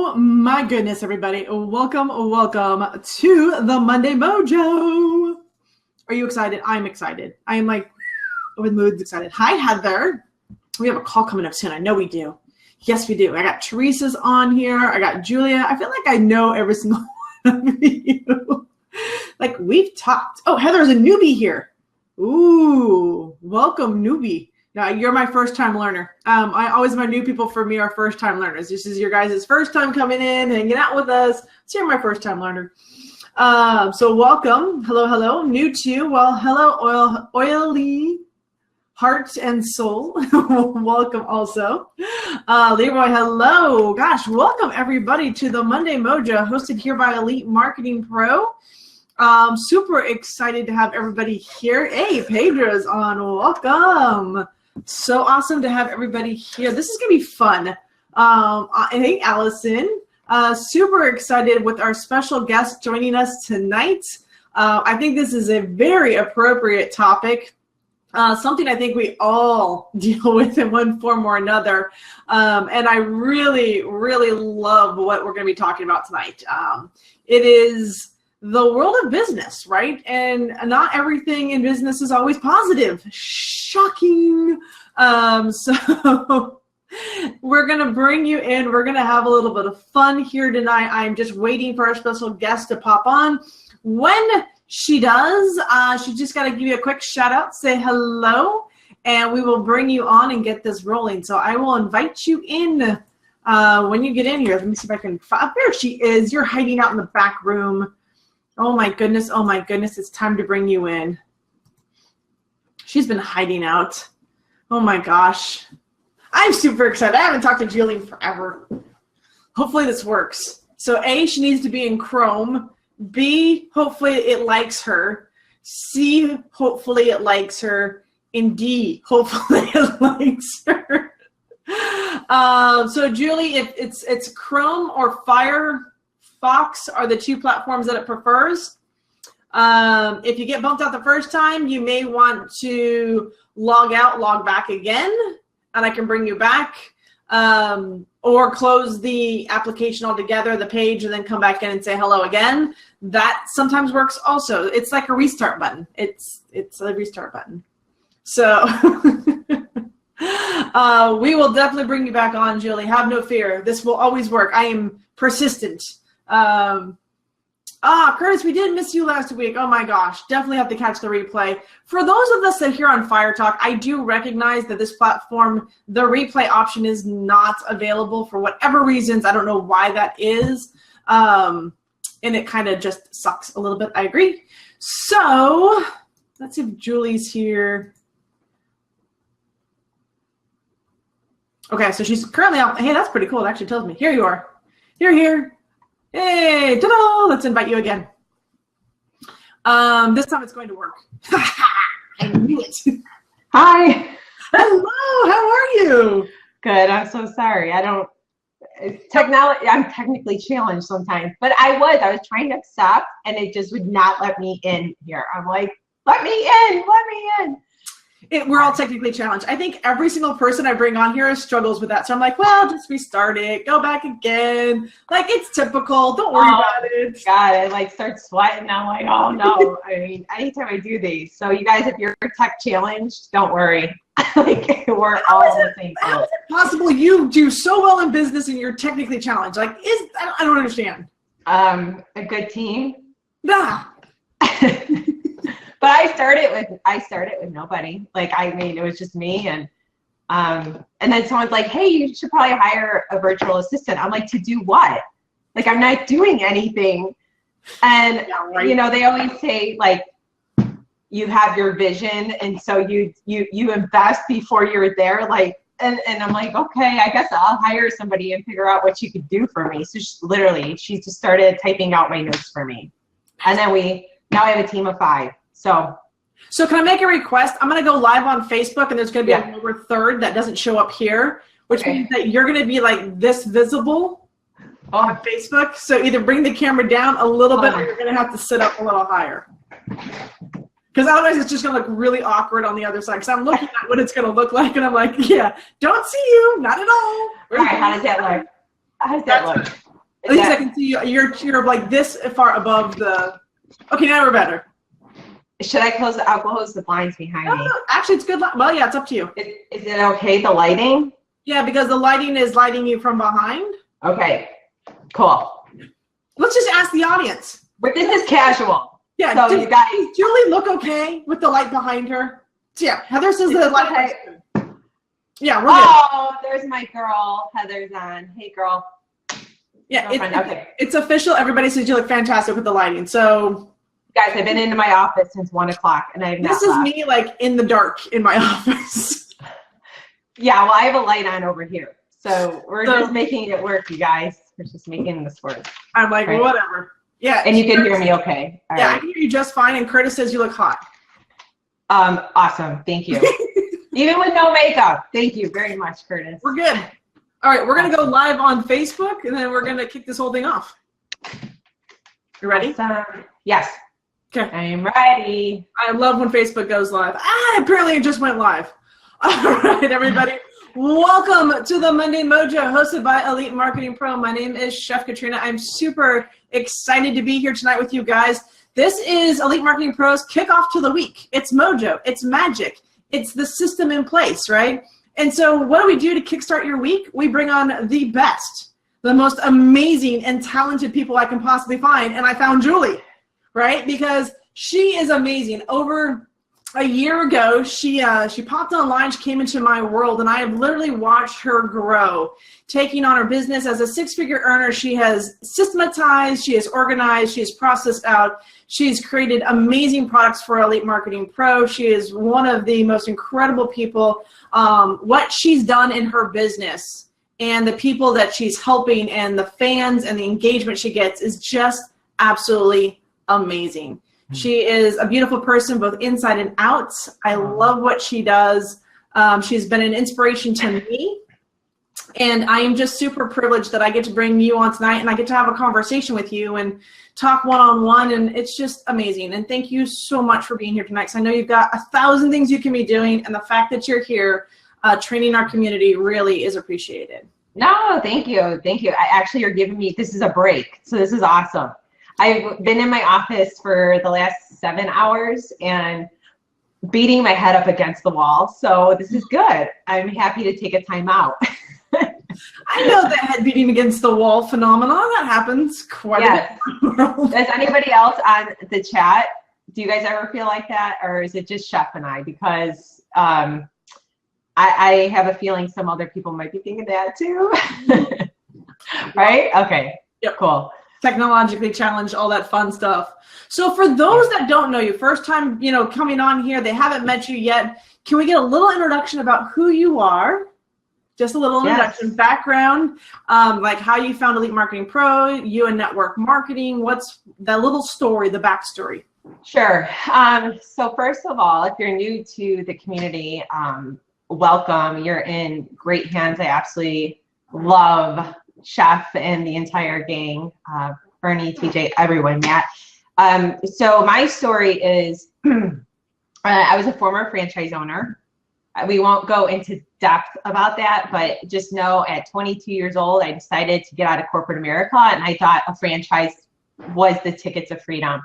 Oh my goodness, everybody. Welcome to the Monday Mojo. Are you excited? I'm excited. I am like with moods excited. Hi, Heather. We have a call coming up soon. I know we do. Yes, we do. I got Teresa's on here. I got Julia. I feel like I know every single one of you. Like we've talked. Oh, Heather's a newbie here. Ooh, welcome, newbie. Now, you're my first-time learner. I always, my new people for me are first-time learners. This is your guys' first time coming in, hanging out with us. So you're my first-time learner. So welcome. Hello. New to you. Well, hello, oily heart and soul. Welcome also. Leroy, hello. Gosh, welcome everybody to the Monday Mojo, hosted here by Elite Marketing Pro. Super excited to have everybody here. Hey, Pedro's on. Welcome. So awesome to have everybody here. This is going to be fun. Hey, Allison. Super excited with our special guest joining us tonight. I think this is a very appropriate topic. Something I think we all deal with in one form or another. And I really, really love what we're going to be talking about tonight. It is the world of business, right? And not everything in business is always positive. Shocking. So we're going to bring you in. We're going to have a little bit of fun here tonight. I'm just waiting for our special guest to pop on. When she does, she just got to give you a quick shout out, say hello, and we will bring you on and get this rolling. So I will invite you in when you get in here. Let me see if I can find. There she is. You're hiding out in the back room. Oh my goodness. It's time to bring you in. She's been hiding out. Oh my gosh. I'm super excited. I haven't talked to Julie in forever. Hopefully this works. So A, she needs to be in Chrome. B, hopefully it likes her. C, hopefully it likes her. And D, hopefully it likes her. So Julie, if it's Chrome or Firefox are the two platforms that it prefers. If you get bumped out the first time, you may want to log out, log back again, and I can bring you back. Or close the application altogether, the page, and then come back in and say hello again. That sometimes works also. It's like a restart button. It's a restart button. So we will definitely bring you back on, Julie. Have no fear. This will always work. I am persistent. Curtis, we did miss you last week. Oh my gosh, definitely have to catch the replay. For those of us that hear on Fire Talk, I do recognize that this platform, the replay option is not available for whatever reasons. I don't know why that is. And it kind of just sucks a little bit. I agree. So let's see if Julie's here. Okay, so she's currently out. Hey, that's pretty cool. It actually tells me. Here you are. You're here. Hey, ta-da! Let's invite you again. This time it's going to work. I knew it. Hi. Hello, how are you? Good. I'm so sorry. I'm technically challenged sometimes, but I was trying to accept and it just would not let me in here. I'm like, let me in. We're all technically challenged. I think every single person I bring on here struggles with that. So I'm like, well, just restart it, go back again. Like, it's typical. Don't worry about it. God, I like start sweating. I'm like, oh no. I mean, anytime I do these. So you guys, if you're tech challenged, don't worry. Like, we're all the same. How is it possible you do so well in business and you're technically challenged? Like, I don't understand. A good team. Nah. But I started with nobody. Like, I mean, it was just me and then someone's like, hey, you should probably hire a virtual assistant. I'm like, to do what? Like, I'm not doing anything. And, yeah, right. You know, they always say, like, you have your vision. And so you invest before you're there. Like, and I'm like, okay, I guess I'll hire somebody and figure out what she could do for me. So she just started typing out my notes for me. And then now I have a team of 5. So can I make a request? I'm going to go live on Facebook, and there's going to be a lower third that doesn't show up here, which means that you're going to be like this visible on Facebook. So either bring the camera down a little bit or you're going to have to sit up a little higher. Because otherwise it's just going to look really awkward on the other side. Because I'm looking at what it's going to look like, and I'm like, yeah, don't see you, not at all. All right, how does that look? How does that look? At least I can see you. You're like this far above the. Okay, now we're better. Should I close I'll close the blinds behind me. Actually, it's good. Well, yeah, it's up to you. Is it okay, the lighting? Yeah, because the lighting is lighting you from behind. Okay, cool. Let's just ask the audience. But this is casual. Yeah, so you guys. Does Julie look okay with the light behind her? Yeah, Heather says the light. Okay. Yeah, we're good. Oh, there's my girl. Heather's on. Hey, girl. Yeah, it's official. Everybody says you look fantastic with the lighting. So, guys, I've been into my office since 1 o'clock, and I have not This is left. Me, like, in the dark in my office. Yeah, well, I have a light on over here. So we're just making it work, you guys. We're just making this work. I'm like, right? Whatever. Yeah. And you can hear me okay. All right. I can hear you just fine, and Curtis says you look hot. Awesome. Thank you. Even with no makeup. Thank you very much, Curtis. We're good. All right, we're going to go live on Facebook, and then we're going to kick this whole thing off. You ready? Awesome. Yes. Okay. I'm ready. I love when Facebook goes live. Apparently it just went live. All right, everybody. Welcome to the Monday Mojo, hosted by Elite Marketing Pro. My name is Chef Katrina. I'm super excited to be here tonight with you guys. This is Elite Marketing Pro's kickoff to the week. It's Mojo. It's magic. It's the system in place, right? And so what do we do to kickstart your week? We bring on the best, the most amazing and talented people I can possibly find. And I found Julie, right? Because she is amazing. Over a year ago, she popped online, she came into my world, and I have literally watched her grow, taking on her business as a six-figure earner. She has systematized, she has organized, she has processed out, she's created amazing products for Elite Marketing Pro. She is one of the most incredible people. What she's done in her business and the people that she's helping and the fans and the engagement she gets is just absolutely amazing. She is a beautiful person, both inside and out. I love what she does. She's been an inspiration to me. And I am just super privileged that I get to bring you on tonight and I get to have a conversation with you and talk one-on-one. And it's just amazing. And thank you so much for being here tonight. Because I know you've got 1,000 things you can be doing. And the fact that you're here training our community really is appreciated. No, thank you. Thank you. You're giving me, this is a break. So this is awesome. I've been in my office for the last 7 hours and beating my head up against the wall. So this is good. I'm happy to take a time out. I know the head beating against the wall phenomenon. That happens quite a bit. Does anybody else on the chat, do you guys ever feel like that? Or is it just Chef and I? Because I have a feeling some other people might be thinking that too. Right? Okay. Yep. Cool. Technologically challenged, all that fun stuff. So for those that don't know you, first time, coming on here, they haven't met you yet. Can we get a little introduction about who you are? Just a little introduction, background, like how you found Elite Marketing Pro, you and network marketing. What's that little story, the backstory? Sure. So first of all, if you're new to the community, welcome. You're in great hands. I absolutely love Chef and the entire gang, Bernie, TJ, everyone, Matt. So my story is I was a former franchise owner. We won't go into depth about that, but just know at 22 years old, I decided to get out of corporate America, and I thought a franchise was the ticket to freedom.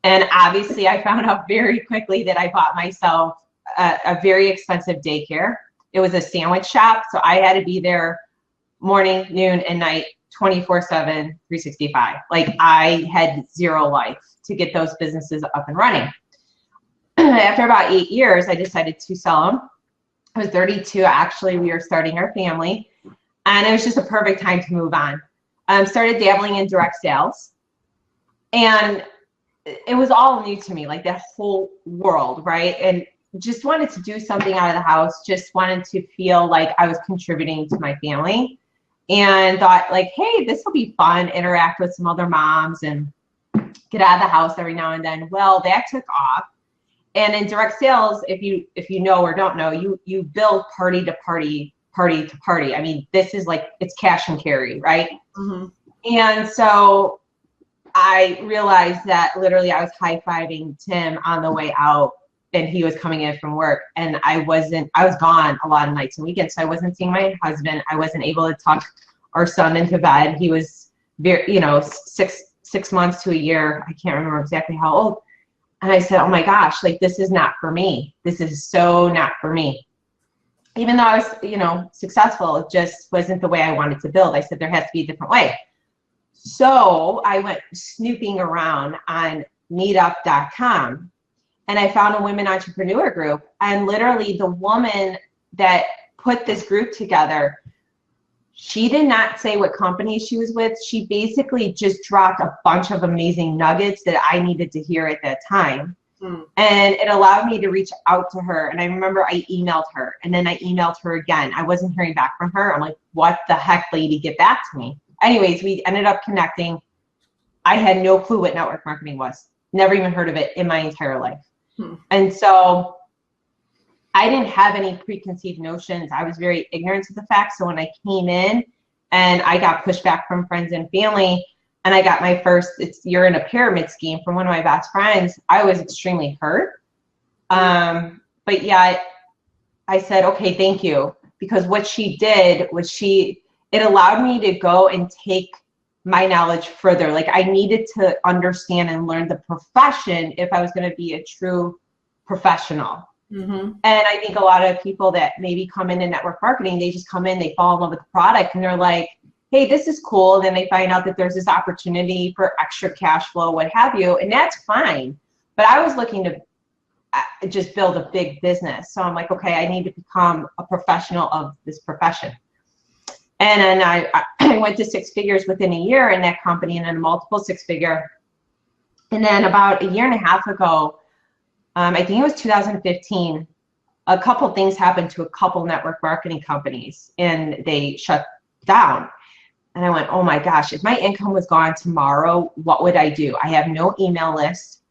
And obviously I found out very quickly that I bought myself a very expensive daycare. It was a sandwich shop, so I had to be there morning, noon, and night, 24/7, 365. Like I had zero life to get those businesses up and running. After about 8 years, I decided to sell them. I was 32. Actually, we were starting our family, and it was just a perfect time to move on. Started dabbling in direct sales, and it was all new to me, like that whole world, right? And just wanted to do something out of the house, just wanted to feel like I was contributing to my family. And thought like, hey, this will be fun, interact with some other moms and get out of the house every now and then. Well, that took off. And in direct sales, if you know or don't know, you build party to party, party to party. I mean, this is like, it's cash and carry, right? Mm-hmm. And so I realized that literally I was high-fiving Tim on the way out, and he was coming in from work, and I was gone a lot of nights and weekends. So I wasn't seeing my husband. I wasn't able to tuck our son into bed. He was very, 6 months to a year. I can't remember exactly how old. And I said, oh my gosh, like, this is not for me. This is so not for me. Even though I was, successful, it just wasn't the way I wanted to build. I said, there has to be a different way. So I went snooping around on meetup.com, and I found a women entrepreneur group. And literally the woman that put this group together, she did not say what company she was with. She basically just dropped a bunch of amazing nuggets that I needed to hear at that time. And it allowed me to reach out to her. And I remember I emailed her, and then I emailed her again. I wasn't hearing back from her. I'm like, what the heck, lady, get back to me. Anyways, we ended up connecting. I had no clue what network marketing was. Never even heard of it in my entire life. And so I didn't have any preconceived notions. I was very ignorant of the facts. So when I came in and I got pushback from friends and family, and I got my first, you're in a pyramid scheme from one of my best friends, I was extremely hurt. But yeah, I said, okay, thank you. Because what she did was it allowed me to go and take my knowledge further. Like, I needed to understand and learn the profession if I was going to be a true professional. And I think a lot of people that maybe come into network marketing, they just come in, they fall in love with the product, and they're like, hey, this is cool. And then they find out that there's this opportunity for extra cash flow, what have you, and that's fine. But I was looking to just build a big business. So I'm like, okay, I need to become a professional of this profession. And then I went to 6 figures within a year in that company, and then a multiple 6-figure. And then about a year and a half ago, I think it was 2015, a couple things happened to a couple network marketing companies, and they shut down. And I went, oh my gosh, if my income was gone tomorrow, what would I do? I have no email list.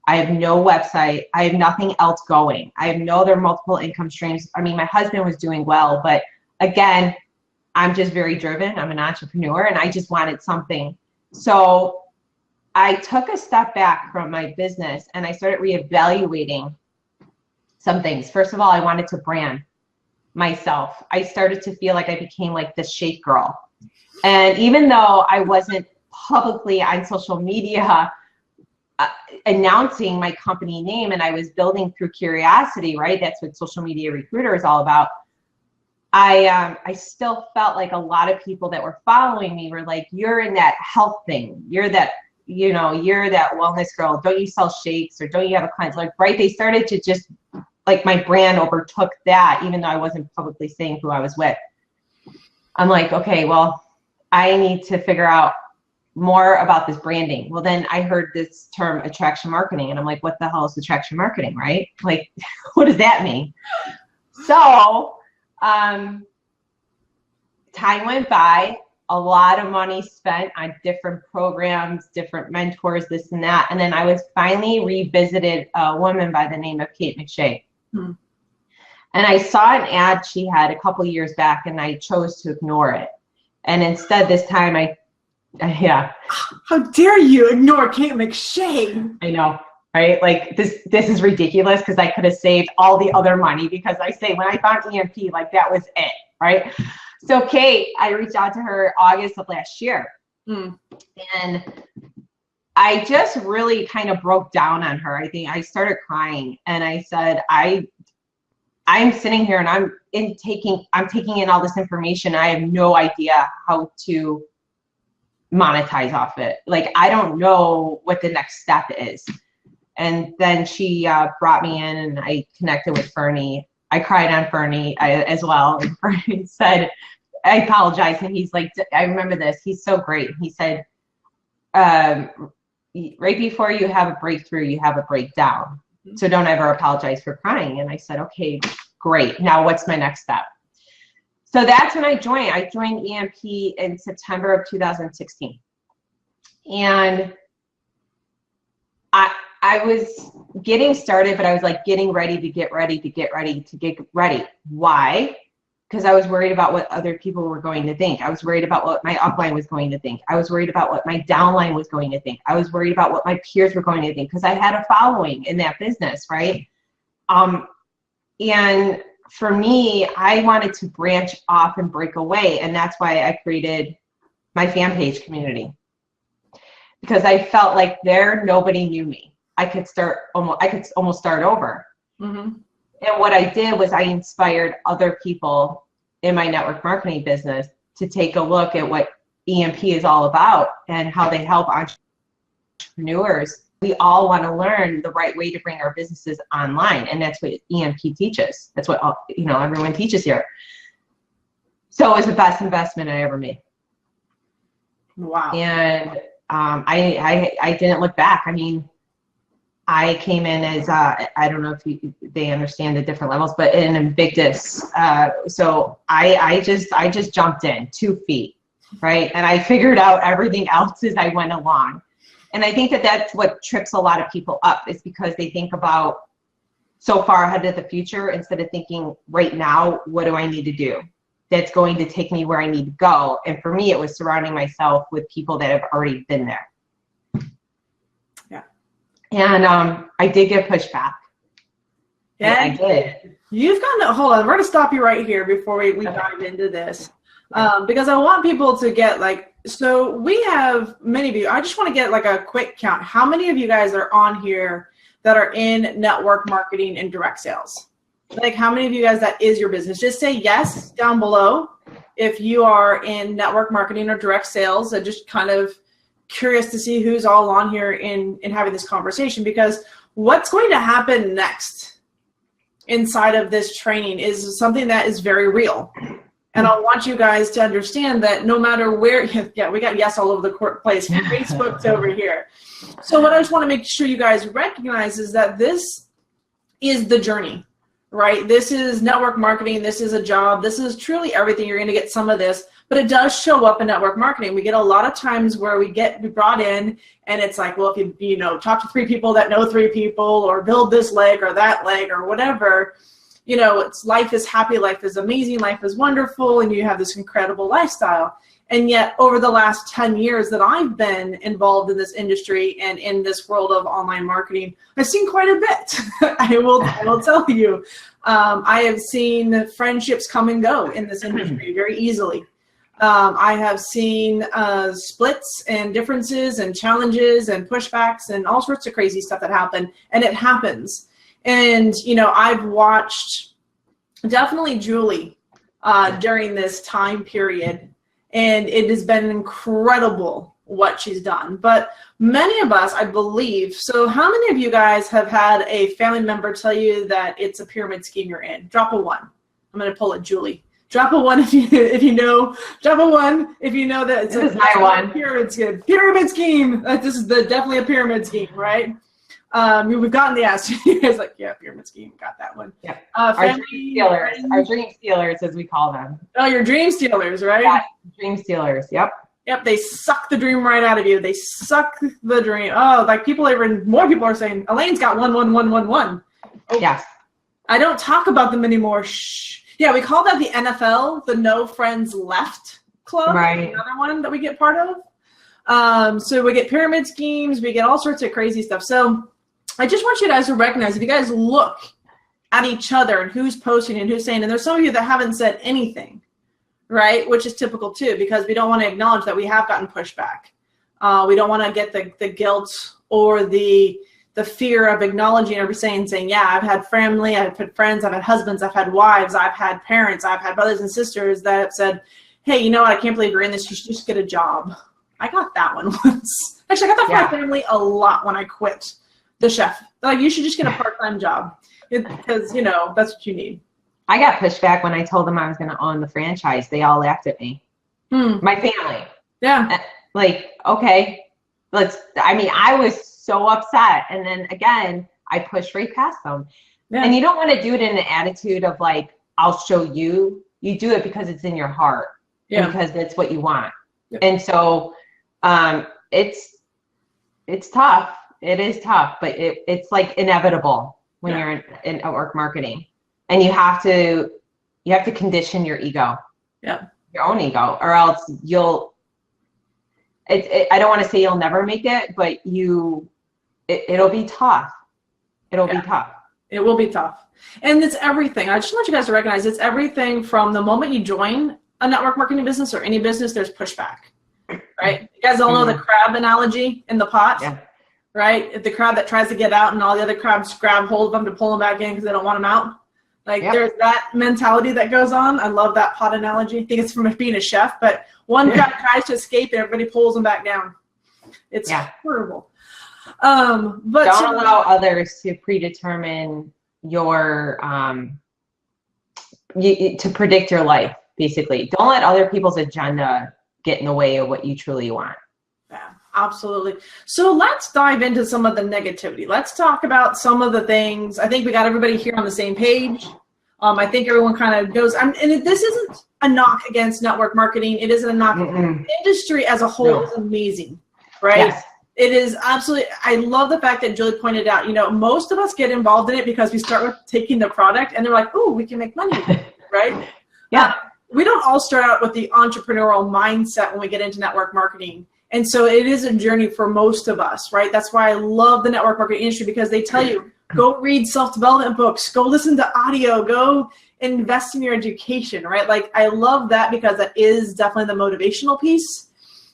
I have no website. I have nothing else going. I have no other multiple income streams. I mean, my husband was doing well, but again, I'm just very driven. I'm an entrepreneur, and I just wanted something. So I took a step back from my business, and I started reevaluating some things. First of all, I wanted to brand myself. I started to feel like I became like this shake girl. And even though I wasn't publicly on social media announcing my company name, and I was building through curiosity, right? That's what Social Media Recruiter is all about. I still felt like a lot of people that were following me were like, you're in that health thing. You're that, you're that wellness girl. Don't you sell shakes, or don't you have a client? Like, right? They started to just, like, my brand overtook that, even though I wasn't publicly saying who I was with. I'm like, okay, well, I need to figure out more about this branding. Well, then I heard this term attraction marketing, and I'm like, what the hell is attraction marketing, right? Like, what does that mean? So time went by, a lot of money spent on different programs, different mentors, this and that. And then I was finally revisited a woman by the name of Kate McShay. And I saw an ad she had a couple years back, and I chose to ignore it. And instead this time yeah. How dare you ignore Kate McShay? I know, right? Like, this is ridiculous, because I could have saved all the other money, because I say when I found EMP, like, that was it, right? So Kate, I reached out to her August of last year. And I just really kind of broke down on her. I think I started crying, and I said, I'm sitting here and I'm taking in all this information. I have no idea how to monetize off it. Like, I don't know what the next step is. And then she brought me in, and I connected with Fernie. I cried on Fernie as well. And Fernie said, I apologize. And he's like, I remember this. He's so great. He said, right before you have a breakthrough, you have a breakdown. So don't ever apologize for crying. And I said, okay, great. Now what's my next step? So that's when I joined. I joined EMP in September of 2016. And I was getting started, but I was like getting ready to get ready to get ready to get ready. Why? Because I was worried about what other people were going to think. I was worried about what my upline was going to think. I was worried about what my downline was going to think. I was worried about what my peers were going to think, because I had a following in that business, right? And for me, I wanted to branch off and break away. And that's why I created my fan page community, because I felt like nobody knew me. I could almost start over. Mm-hmm. And what I did was I inspired other people in my network marketing business to take a look at what EMP is all about and how they help entrepreneurs. We all want to learn the right way to bring our businesses online, and that's what EMP teaches. That's what everyone teaches here. So it was the best investment I ever made. Wow. And I didn't look back. I mean, I came in as I don't know if they understand the different levels, but in Invictus. So I just jumped in 2 feet, right? And I figured out everything else as I went along. And I think that that's what trips a lot of people up, is because they think about so far ahead of the future instead of thinking right now, what do I need to do that's going to take me where I need to go? And for me, it was surrounding myself with people that have already been there. Yeah. And I did get pushback. Yeah, I did. You've gotten, hold on, we're going to stop you right here before we dive into this. Because I want people to get so we have many of you. I just want to get a quick count. How many of you guys are on here that are in network marketing and direct sales? How many of you guys that is your business? Just say yes down below if you are in network marketing or direct sales. I'm just kind of curious to see who's all on here in having this conversation, because what's going to happen next inside of this training is something that is very real. And I want you guys to understand that no matter where, yeah, we got yes all over the place. Facebook's over here. So what I just want to make sure you guys recognize is that this is the journey, right? This is network marketing. This is a job. This is truly everything. You're going to get some of this, but it does show up in network marketing. We get a lot of times where we get brought in and it's like, well, if you talk to 3 people that know 3 people, or build this leg or that leg or whatever, life is happy, life is amazing, life is wonderful, and you have this incredible lifestyle. And yet over the last 10 years that I've been involved in this industry and in this world of online marketing, I've seen quite a bit. I will tell you. I have seen friendships come and go in this industry very easily. I have seen splits and differences and challenges and pushbacks and all sorts of crazy stuff that happen, and it happens. And, I've watched definitely Julie during this time period, and it has been incredible what she's done. But many of us, I believe, so how many of you guys have had a family member tell you that it's a pyramid scheme you're in? Drop a 1. I'm going to pull it, Julie. Drop a 1 if you know. Drop a 1 if you know that it's a pyramid scheme. Pyramid scheme. This is definitely a pyramid scheme, right? We've gotten the ass. You guys yeah, pyramid scheme. Got that one. Yeah. Our dream stealers, as we call them. Oh, your dream stealers, right? Yeah, dream stealers. Yep. Yep. They suck the dream right out of you. They suck the dream. Oh, more people are saying Elaine's got 1, 1, 1, 1, 1. Oh, yes. I don't talk about them anymore. Shh. Yeah, we call that the NFL, the No Friends Left Club. Right. Another one that we get part of. So we get pyramid schemes. We get all sorts of crazy stuff. So I just want you guys to recognize, if you guys look at each other and who's posting and who's saying, and there's some of you that haven't said anything, right? Which is typical too, because we don't want to acknowledge that we have gotten pushback. We don't want to get the guilt or the fear of acknowledging or saying, yeah, I've had family, I've had friends, I've had husbands, I've had wives, I've had parents, I've had brothers and sisters that have said, hey, you know what, I can't believe you're in this, you should just get a job. I got that one once. Actually, I got that from my family a lot when I quit the chef. They're like, you should just get a part-time job because, that's what you need. I got pushback when I told them I was going to own the franchise. They all laughed at me. My family. Yeah. Okay, I was so upset. And then again, I pushed right past them. Yeah. And you don't want to do it in an attitude of I'll show you. You do it because it's in your heart. Yeah. And because that's what you want. Yeah. And so it's tough. It is tough, but it's inevitable when you're in network marketing, and you have to condition your ego, your own ego, or else I don't want to say you'll never make it, but it'll be tough. It'll be tough. It will be tough, and it's everything. I just want you guys to recognize it's everything from the moment you join a network marketing business or any business. There's pushback. right? You guys all know the crab analogy in the pot, Yeah. right? If the crab that tries to get out and all the other crabs grab hold of them to pull them back in because they don't want them out. Like there's that mentality that goes on. I love that pot analogy. I think it's from being a chef, but one crab tries to escape and everybody pulls them back down. It's horrible. But don't allow others to predetermine your to predict your life. Basically, don't let other people's agenda get in the way of what you truly want. Yeah, absolutely. So let's dive into some of the negativity. Let's talk about some of the things. I think we got everybody here on the same page. I think everyone kind of goes, and this isn't a knock against network marketing. It isn't a knock. The industry as a whole is amazing, right? Yes. It is absolutely. I love the fact that Julie pointed out, most of us get involved in it because we start with taking the product and they're like, oh, we can make money, right? Yeah. We don't all start out with the entrepreneurial mindset when we get into network marketing. And so it is a journey for most of us, right? That's why I love the network marketing industry, because they tell you, go read self-development books, go listen to audio, go invest in your education, right? Like, I love that because that is definitely the motivational piece.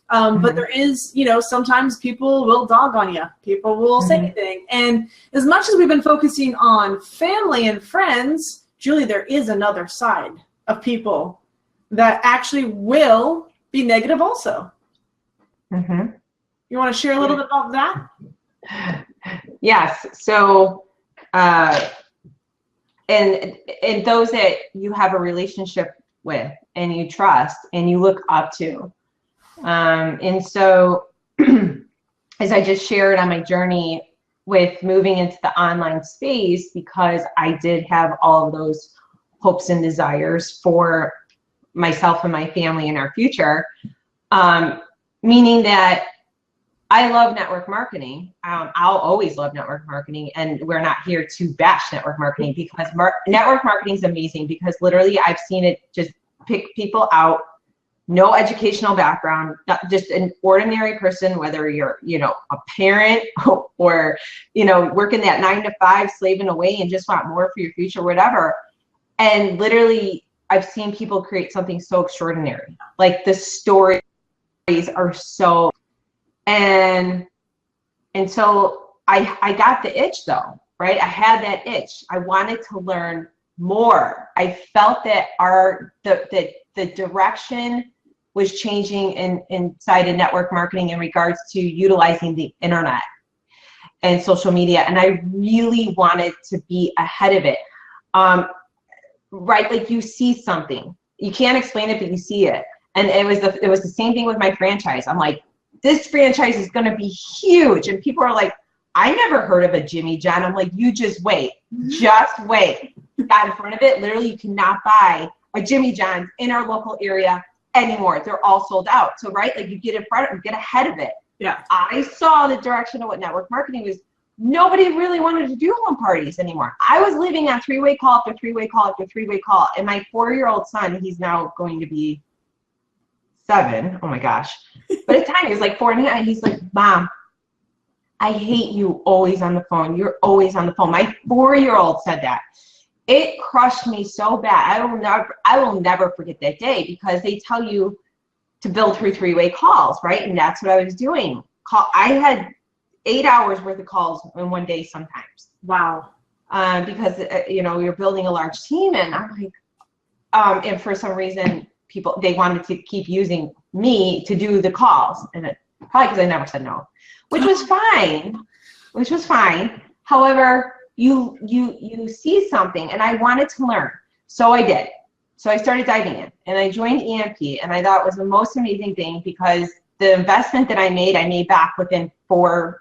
But there is, sometimes people will dog on you. People will say anything. And as much as we've been focusing on family and friends, Julie, there is another side of people that actually will be negative also. You want to share a little bit about that? Yes. So, and those that you have a relationship with and you trust and you look up to. And so, as I just shared on my journey with moving into the online space, because I did have all of those hopes and desires for myself and my family and our future, meaning that I love network marketing. I'll always love network marketing, and we're not here to bash network marketing, because network marketing is amazing, because literally I've seen it just pick people out, no educational background, not just an ordinary person, whether you're, a parent or, working that 9 to 5, slaving away and just want more for your future, whatever. And literally I've seen people create something so extraordinary. Like, the stories are so, and so I got the itch though, right? I had that itch. I wanted to learn more. I felt that the direction was changing inside of network marketing in regards to utilizing the internet and social media. And I really wanted to be ahead of it. Right? Like, you see something, you can't explain it, but you see it. And it was the same thing with my franchise. I'm like, this franchise is going to be huge. And people are like, I never heard of a Jimmy John. I'm like, you just wait. Just wait. Got in front of it. Literally, you cannot buy a Jimmy John's in our local area anymore. They're all sold out. So, right, like, you get in front of it, get ahead of it. Yeah. I saw the direction of what network marketing was. Nobody really wanted to do home parties anymore. I was living on three-way call after three-way call after three-way call. And my 4-year-old son, he's now going to be 7. Oh my gosh. But at the time he was like 4 and 8. He's like, Mom, I hate you always on the phone. You're always on the phone. My 4-year-old said that. It crushed me so bad. I will never forget that day, because they tell you to build through three-way calls, right? And that's what I was doing. I had 8 hours worth of calls in one day sometimes. Wow. Because you're building a large team, and I'm like, and for some reason they wanted to keep using me to do the calls, and probably because I never said no, which was fine. However, you see something, and I wanted to learn, so I did. So I started diving in, and I joined EMP, and I thought it was the most amazing thing, because the investment that I made back within four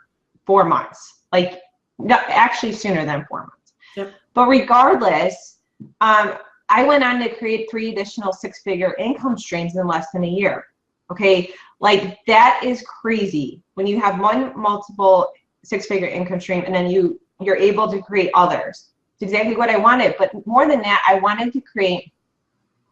months. Like, no, actually sooner than 4 months. Yep. But regardless, I went on to create 3 additional 6-figure income streams in less than a year. Okay, like, that is crazy when you have one multiple 6-figure income stream, and then you're able to create others. It's exactly what I wanted. But more than that, I wanted to create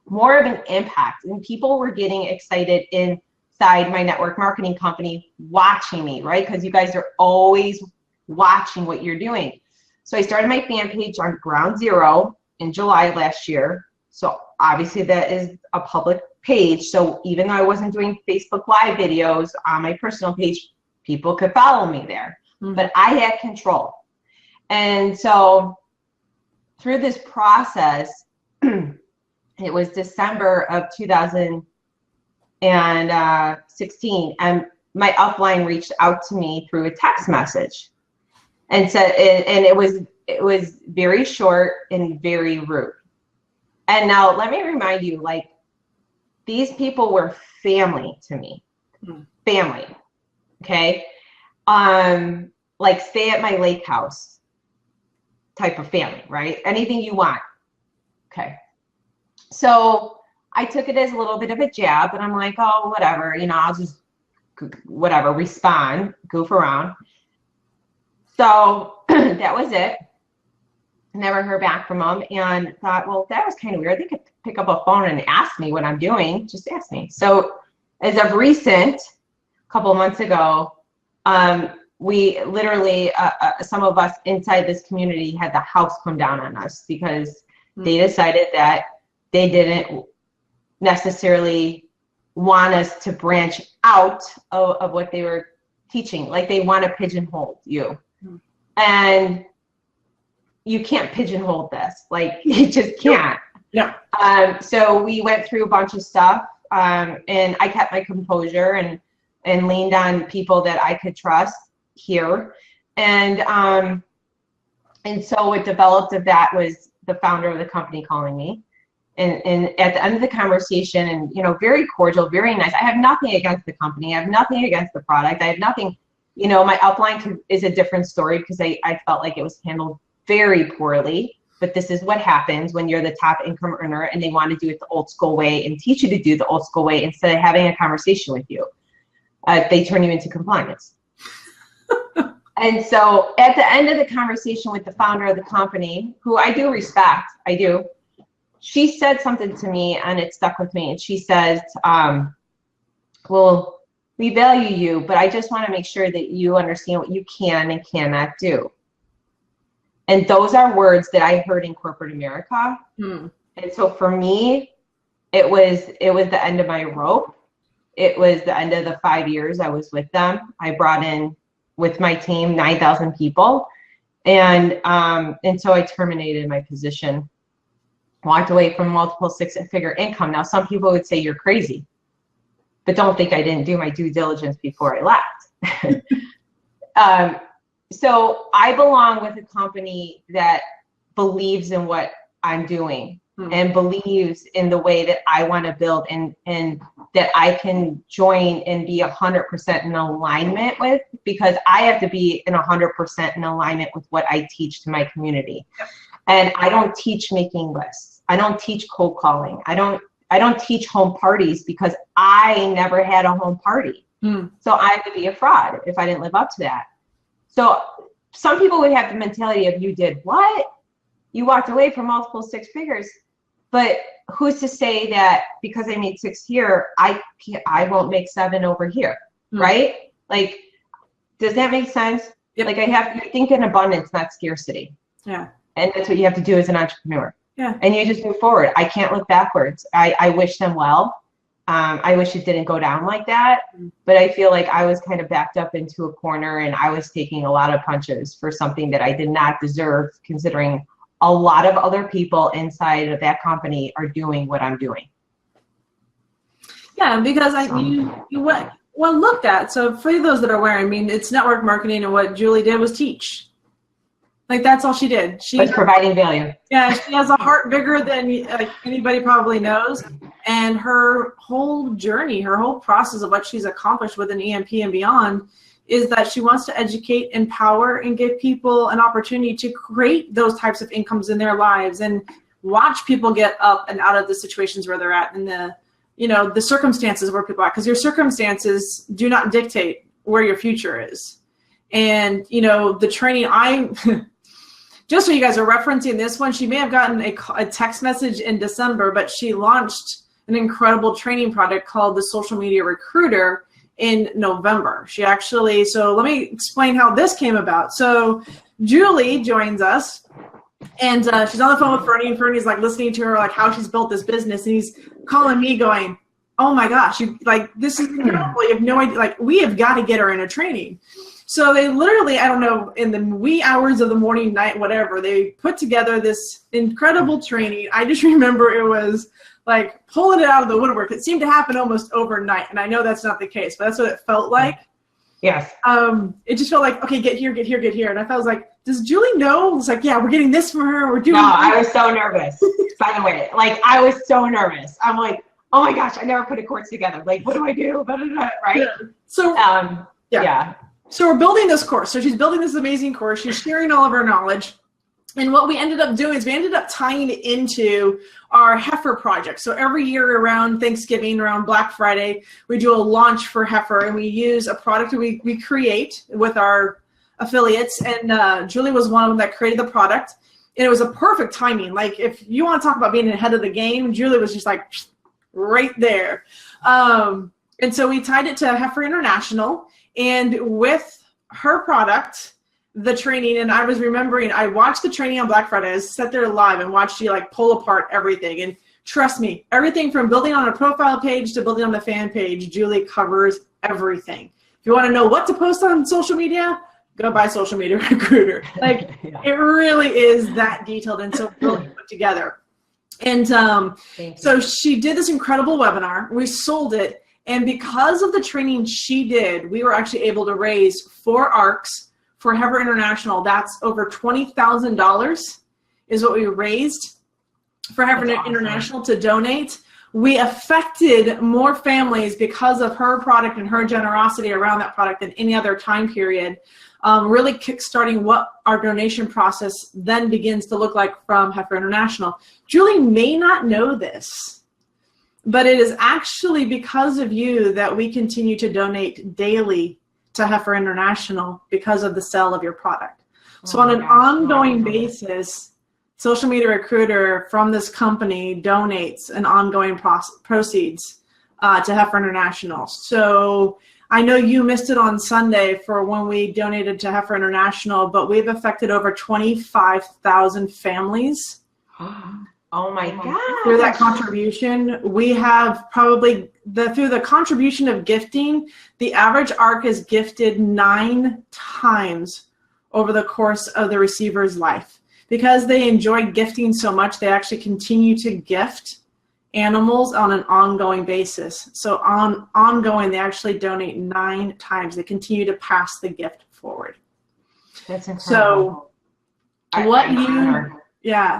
more of an impact, and people were getting excited inside my network marketing company watching me, right? Because you guys are always watching what you're doing. So I started my fan page on Ground Zero in July last year. So obviously that is a public page. So even though I wasn't doing Facebook Live videos on my personal page, people could follow me there. But I had control. And so through this process, it was December of 2016, and my upline reached out to me through a text message and said, and it was very short and very rude. And now let me remind you, like, these people were family to me, family. Okay. Like stay at my lake house type of family, right? Anything you want. Okay. So I took it as a little bit of a jab, and I'm like, oh, whatever, you know, I'll just, whatever, respond, goof around. So that was it. Never heard back from them, and thought, well, that was kind of weird. They could pick up a phone and ask me what I'm doing. Just ask me. So as of recent, a couple of months ago, we literally, some of us inside this community had the house come down on us because they decided that they didn't necessarily want us to branch out of what they were teaching. Like they want to pigeonhole you. And you can't pigeonhole this. Like you just can't. Yeah. So we went through a bunch of stuff, and I kept my composure and leaned on people that I could trust here. And so what developed of that was the founder of the company calling me. And at the end of the conversation, and, you know, very cordial, very nice. I have nothing against the company. I have nothing against the product. I have nothing, you know, my upline is a different story because I felt like it was handled very poorly. But this is what happens when you're the top income earner and they want to do it the old school way and teach you to do the old school way instead of having a conversation with you. They turn you into compliance. And so at the end of the conversation with the founder of the company, who I do respect, I do, she said something to me and it stuck with me. And she says, well, we value you, but I just want to make sure that you understand what you can and cannot do. And those are words that I heard in corporate America. And so for me, it was the end of my rope. It was the end of the 5 years I was with them. I brought in with my team 9,000 people, and so I terminated my position, walked away from multiple six-figure income. Now, some people would say you're crazy, but don't think I didn't do my due diligence before I left. So I belong with a company that believes in what I'm doing and believes in the way that I want to build, and that I can join and be 100% in alignment with, because I have to be in 100% in alignment with what I teach to my community. Yep. And I don't teach making lists. I don't teach cold calling. I don't teach home parties because I never had a home party. So I would be a fraud if I didn't live up to that. So some people would have the mentality of, you did what? You walked away from multiple six figures. But who's to say that because I made 6 here, I won't make 7 over here, right? Like, does that make sense? Yep. Like, I have to think in abundance, not scarcity. Yeah. And that's what you have to do as an entrepreneur. Yeah. And you just move forward. I can't look backwards. I wish them well. I wish it didn't go down like that, but I feel like I was kind of backed up into a corner and I was taking a lot of punches for something that I did not deserve, considering a lot of other people inside of that company are doing what I'm doing. Yeah, because you went well looked at. So for those that are aware, I mean, it's network marketing, and what Julie did was teach. Like, that's all she did. She was providing value. Yeah, she has a heart bigger than anybody probably knows. And her whole journey, her whole process of what she's accomplished with an EMP and beyond is that she wants to educate, empower, and give people an opportunity to create those types of incomes in their lives and watch people get up and out of the situations where they're at and the circumstances where people are at. Because your circumstances do not dictate where your future is. And, the training, just so you guys are referencing this one, she may have gotten a text message in December, but she launched an incredible training product called the Social Media Recruiter in November. So let me explain how this came about. So Julie joins us, and she's on the phone with Fernie, and Fernie's like listening to her, like how she's built this business, and he's calling me going, oh my gosh, this is incredible. You have no idea. Like, we have got to get her in a training. So they literally, I don't know, in the wee hours of the morning, night, whatever, they put together this incredible training. I just remember it was like pulling it out of the woodwork. It seemed to happen almost overnight. And I know that's not the case, but that's what it felt like. Yes. It just felt like, okay, get here, get here, get here. And I felt like, does Julie know? It's like, yeah, we're getting this for her. We're doing No, I was so nervous, by the way. Like, I was so nervous. I'm like, oh my gosh, I never put a course together. Like, what do I do? Blah, blah, blah, right? Yeah. So, yeah. So we're building this course. So she's building this amazing course. She's sharing all of her knowledge. And what we ended up doing is we ended up tying it into our heifer project. So every year around Thanksgiving, around Black Friday, we do a launch for heifer, and we use a product we create with our affiliates. And Julie was one of them that created the product. And it was a perfect timing. Like, if you want to talk about being ahead of the game, Julie was just like right there. And so we tied it to Heifer International. And with her product, the training, and I was remembering, I watched the training on Black Friday. I sat there live and watched you like pull apart everything. And trust me, everything from building on a profile page to building on the fan page, Julie covers everything. If you want to know what to post on social media, go buy Social Media Recruiter. Like, It really is that detailed and so really put together. And so she did this incredible webinar. We sold it. And because of the training she did, we were actually able to raise 4 ARCs for Heifer International. That's over $20,000 is what we raised for Heifer International to donate. We affected more families because of her product and her generosity around that product than any other time period, really kickstarting what our donation process then begins to look like from Heifer International. Julie may not know this, but it is actually because of you that we continue to donate daily to Heifer International because of the sale of your product. So on an ongoing basis, Social Media Recruiter from this company donates an ongoing proceeds to Heifer International. So I know you missed it on Sunday for when we donated to Heifer International, but we've affected over 25,000 families. Oh my God. Through that contribution, we have probably, through the contribution of gifting, the average ARC is gifted 9 times over the course of the receiver's life. Because they enjoy gifting so much, they actually continue to gift animals on an ongoing basis. So ongoing, they actually donate 9 times. They continue to pass the gift forward. That's incredible. So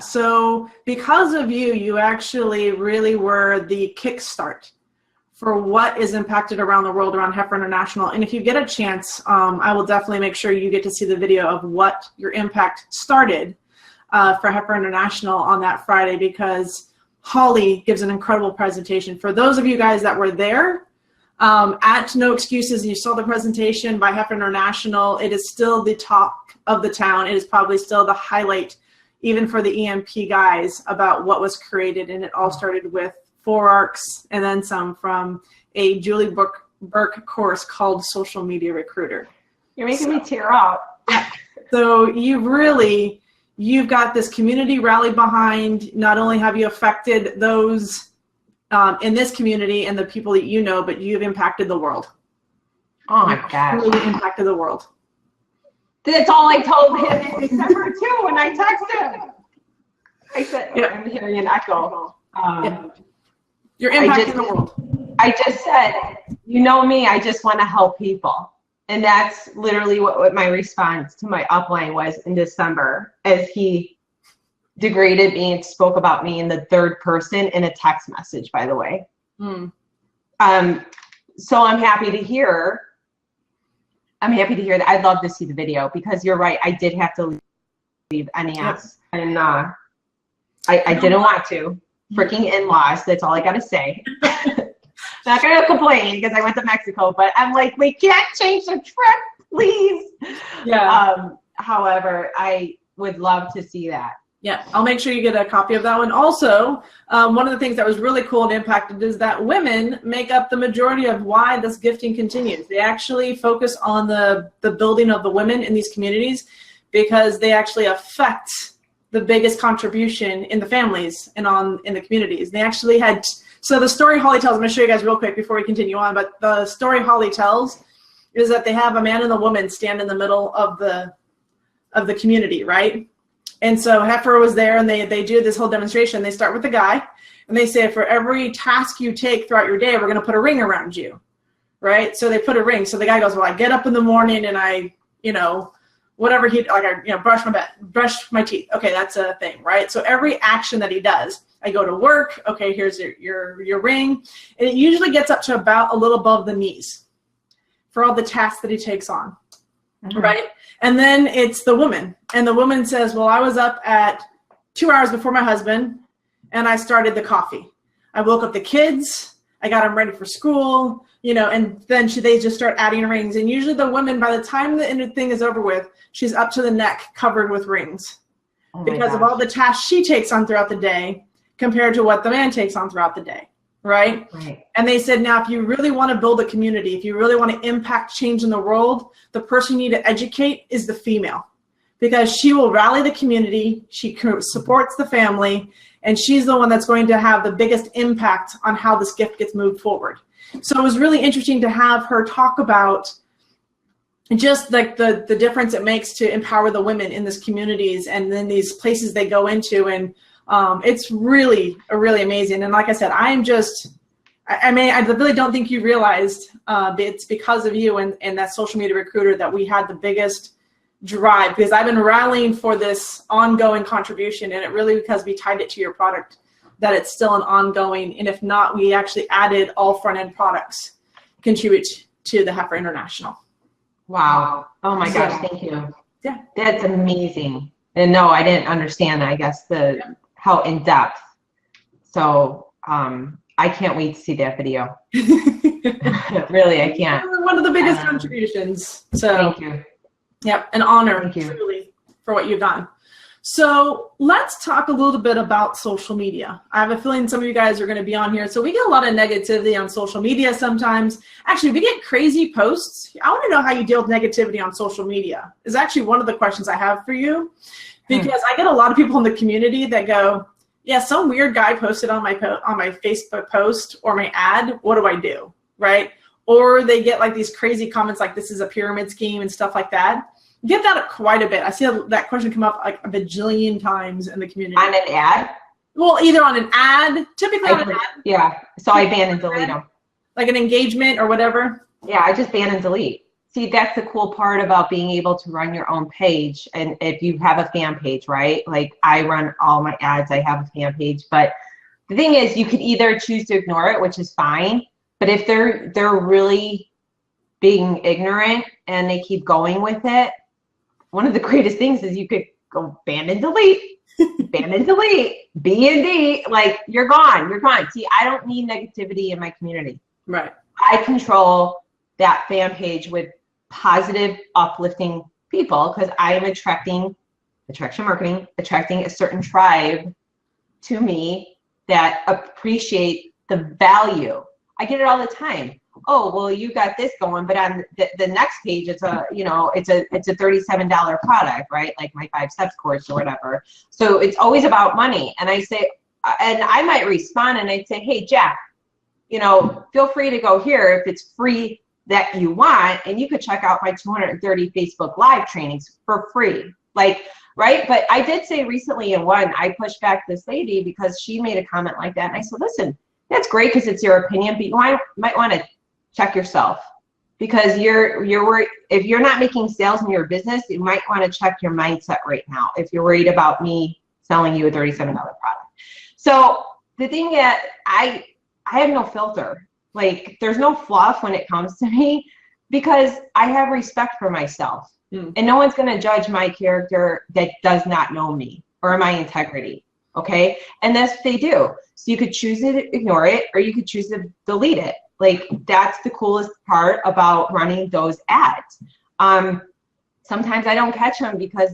so because of you, you actually really were the kickstart for what is impacted around the world around Heifer International. And if you get a chance, I will definitely make sure you get to see the video of what your impact started for Heifer International on that Friday, because Holly gives an incredible presentation. For those of you guys that were there, at No Excuses, you saw the presentation by Heifer International. It is still the talk of the town. It is probably still the highlight, even for the EMP guys, about what was created. And it all started with 4 ARCs and then some from a Julie Burke course called Social Media Recruiter. You're making me tear up. So you've got this community rally behind. Not only have you affected those in this community and the people that you know, but you've impacted the world. Oh my gosh. Really impacted the world. That's all I told him in December too when I texted him. I said, I'm hearing an echo. You're impacting the world. I just said, you know me, I just want to help people. And that's literally what my response to my upline was in December, as he degraded me and spoke about me in the 3rd person in a text message, by the way. So I'm happy to hear that. I'd love to see the video, because you're right. I did have to leave NES, and I didn't want to. Freaking in-laws. That's all I got to say. Not going to complain because I went to Mexico, but I'm like, we can't change the trip, please. Yeah. However, I would love to see that. Yeah, I'll make sure you get a copy of that one. Also, one of the things that was really cool and impacted is that women make up the majority of why this gifting continues. They actually focus on the building of the women in these communities, because they actually affect the biggest contribution in the families and in the communities. They actually had, so the story Holly tells, I'm going to show you guys real quick before we continue on, but the story Holly tells is that they have a man and a woman stand in the middle of the community, right? And so Heifer was there, and they do this whole demonstration. They start with the guy, and they say, for every task you take throughout your day, we're going to put a ring around you, right? So they put a ring. So the guy goes, well, I get up in the morning and I, whatever brush my teeth. Okay, that's a thing, right? So every action that he does, I go to work. Okay, here's your ring. And it usually gets up to about a little above the knees for all the tasks that he takes on, right? And then it's the woman. And the woman says, well, I was up at 2 hours before my husband, and I started the coffee. I woke up the kids. I got them ready for school, and then they just start adding rings. And usually the woman, by the time the thing is over with, she's up to the neck covered with rings because of all the tasks she takes on throughout the day compared to what the man takes on throughout the day, right? And they said, now, if you really want to build a community, if you really want to impact change in the world, the person you need to educate is the female, because she will rally the community, she supports the family, and she's the one that's going to have the biggest impact on how this gift gets moved forward. So it was really interesting to have her talk about just like the difference it makes to empower the women in these communities and then these places they go into. And it's really amazing. And like I said, I really don't think you realized it's because of you and that social media recruiter that we had the biggest drive, because I've been rallying for this ongoing contribution, and it really, because we tied it to your product, that it's still an ongoing, and if not, we actually added all front-end products contribute to the Heifer International. Wow. Oh my gosh, thank you. Yeah. That's amazing. And no, I didn't understand, I guess, how in-depth. So I can't wait to see that video. Really, I can't. One of the biggest contributions. So thank you. Yep, an honor, Thank you. truly, for what you've done. So let's talk a little bit about social media. I have a feeling some of you guys are going to be on here. So we get a lot of negativity on social media sometimes. Actually, we get crazy posts. I want to know how you deal with negativity on social media. Is actually one of the questions I have for you, because I get a lot of people in the community that go, yeah, some weird guy posted on my Facebook post or my ad. What do I do, right? Or they get like these crazy comments like this is a pyramid scheme and stuff like that. You get that quite a bit. I see that question come up like a bajillion times in the community. On an ad? Well, either on an ad, typically on an ad. Yeah, so I ban and delete them. Like an engagement or whatever? Yeah, I just ban and delete. See, that's the cool part about being able to run your own page. And if you have a fan page, right? Like I run all my ads, I have a fan page. But the thing is, you could either choose to ignore it, which is fine. But if they're really being ignorant and they keep going with it, one of the greatest things is you could go ban and delete, ban and delete, B and D, like you're gone. See, I don't need negativity in my community. Right. I control that fan page with positive, uplifting people because I am attracting a certain tribe to me that appreciate the value. I get it all the time. Oh, well, you got this going, but on the next page, it's a $37 product, right? Like my 5 steps course or whatever. So it's always about money. And I say, and I might respond and I'd say, hey, Jack, feel free to go here if it's free that you want, and you could check out my 230 Facebook Live trainings for free. Like, right? But I did say recently in one, I pushed back this lady because she made a comment like that. And I said, listen, that's great because it's your opinion, but you might want to check yourself, because you're worried. If you're not making sales in your business, you might want to check your mindset right now if you're worried about me selling you a $37 product. So the thing that I have no filter. Like there's no fluff when it comes to me, because I have respect for myself. And no one's going to judge my character that does not know me or my integrity. Okay. And that's what they do. So you could choose to ignore it, or you could choose to delete it. Like that's the coolest part about running those ads. Sometimes I don't catch them because,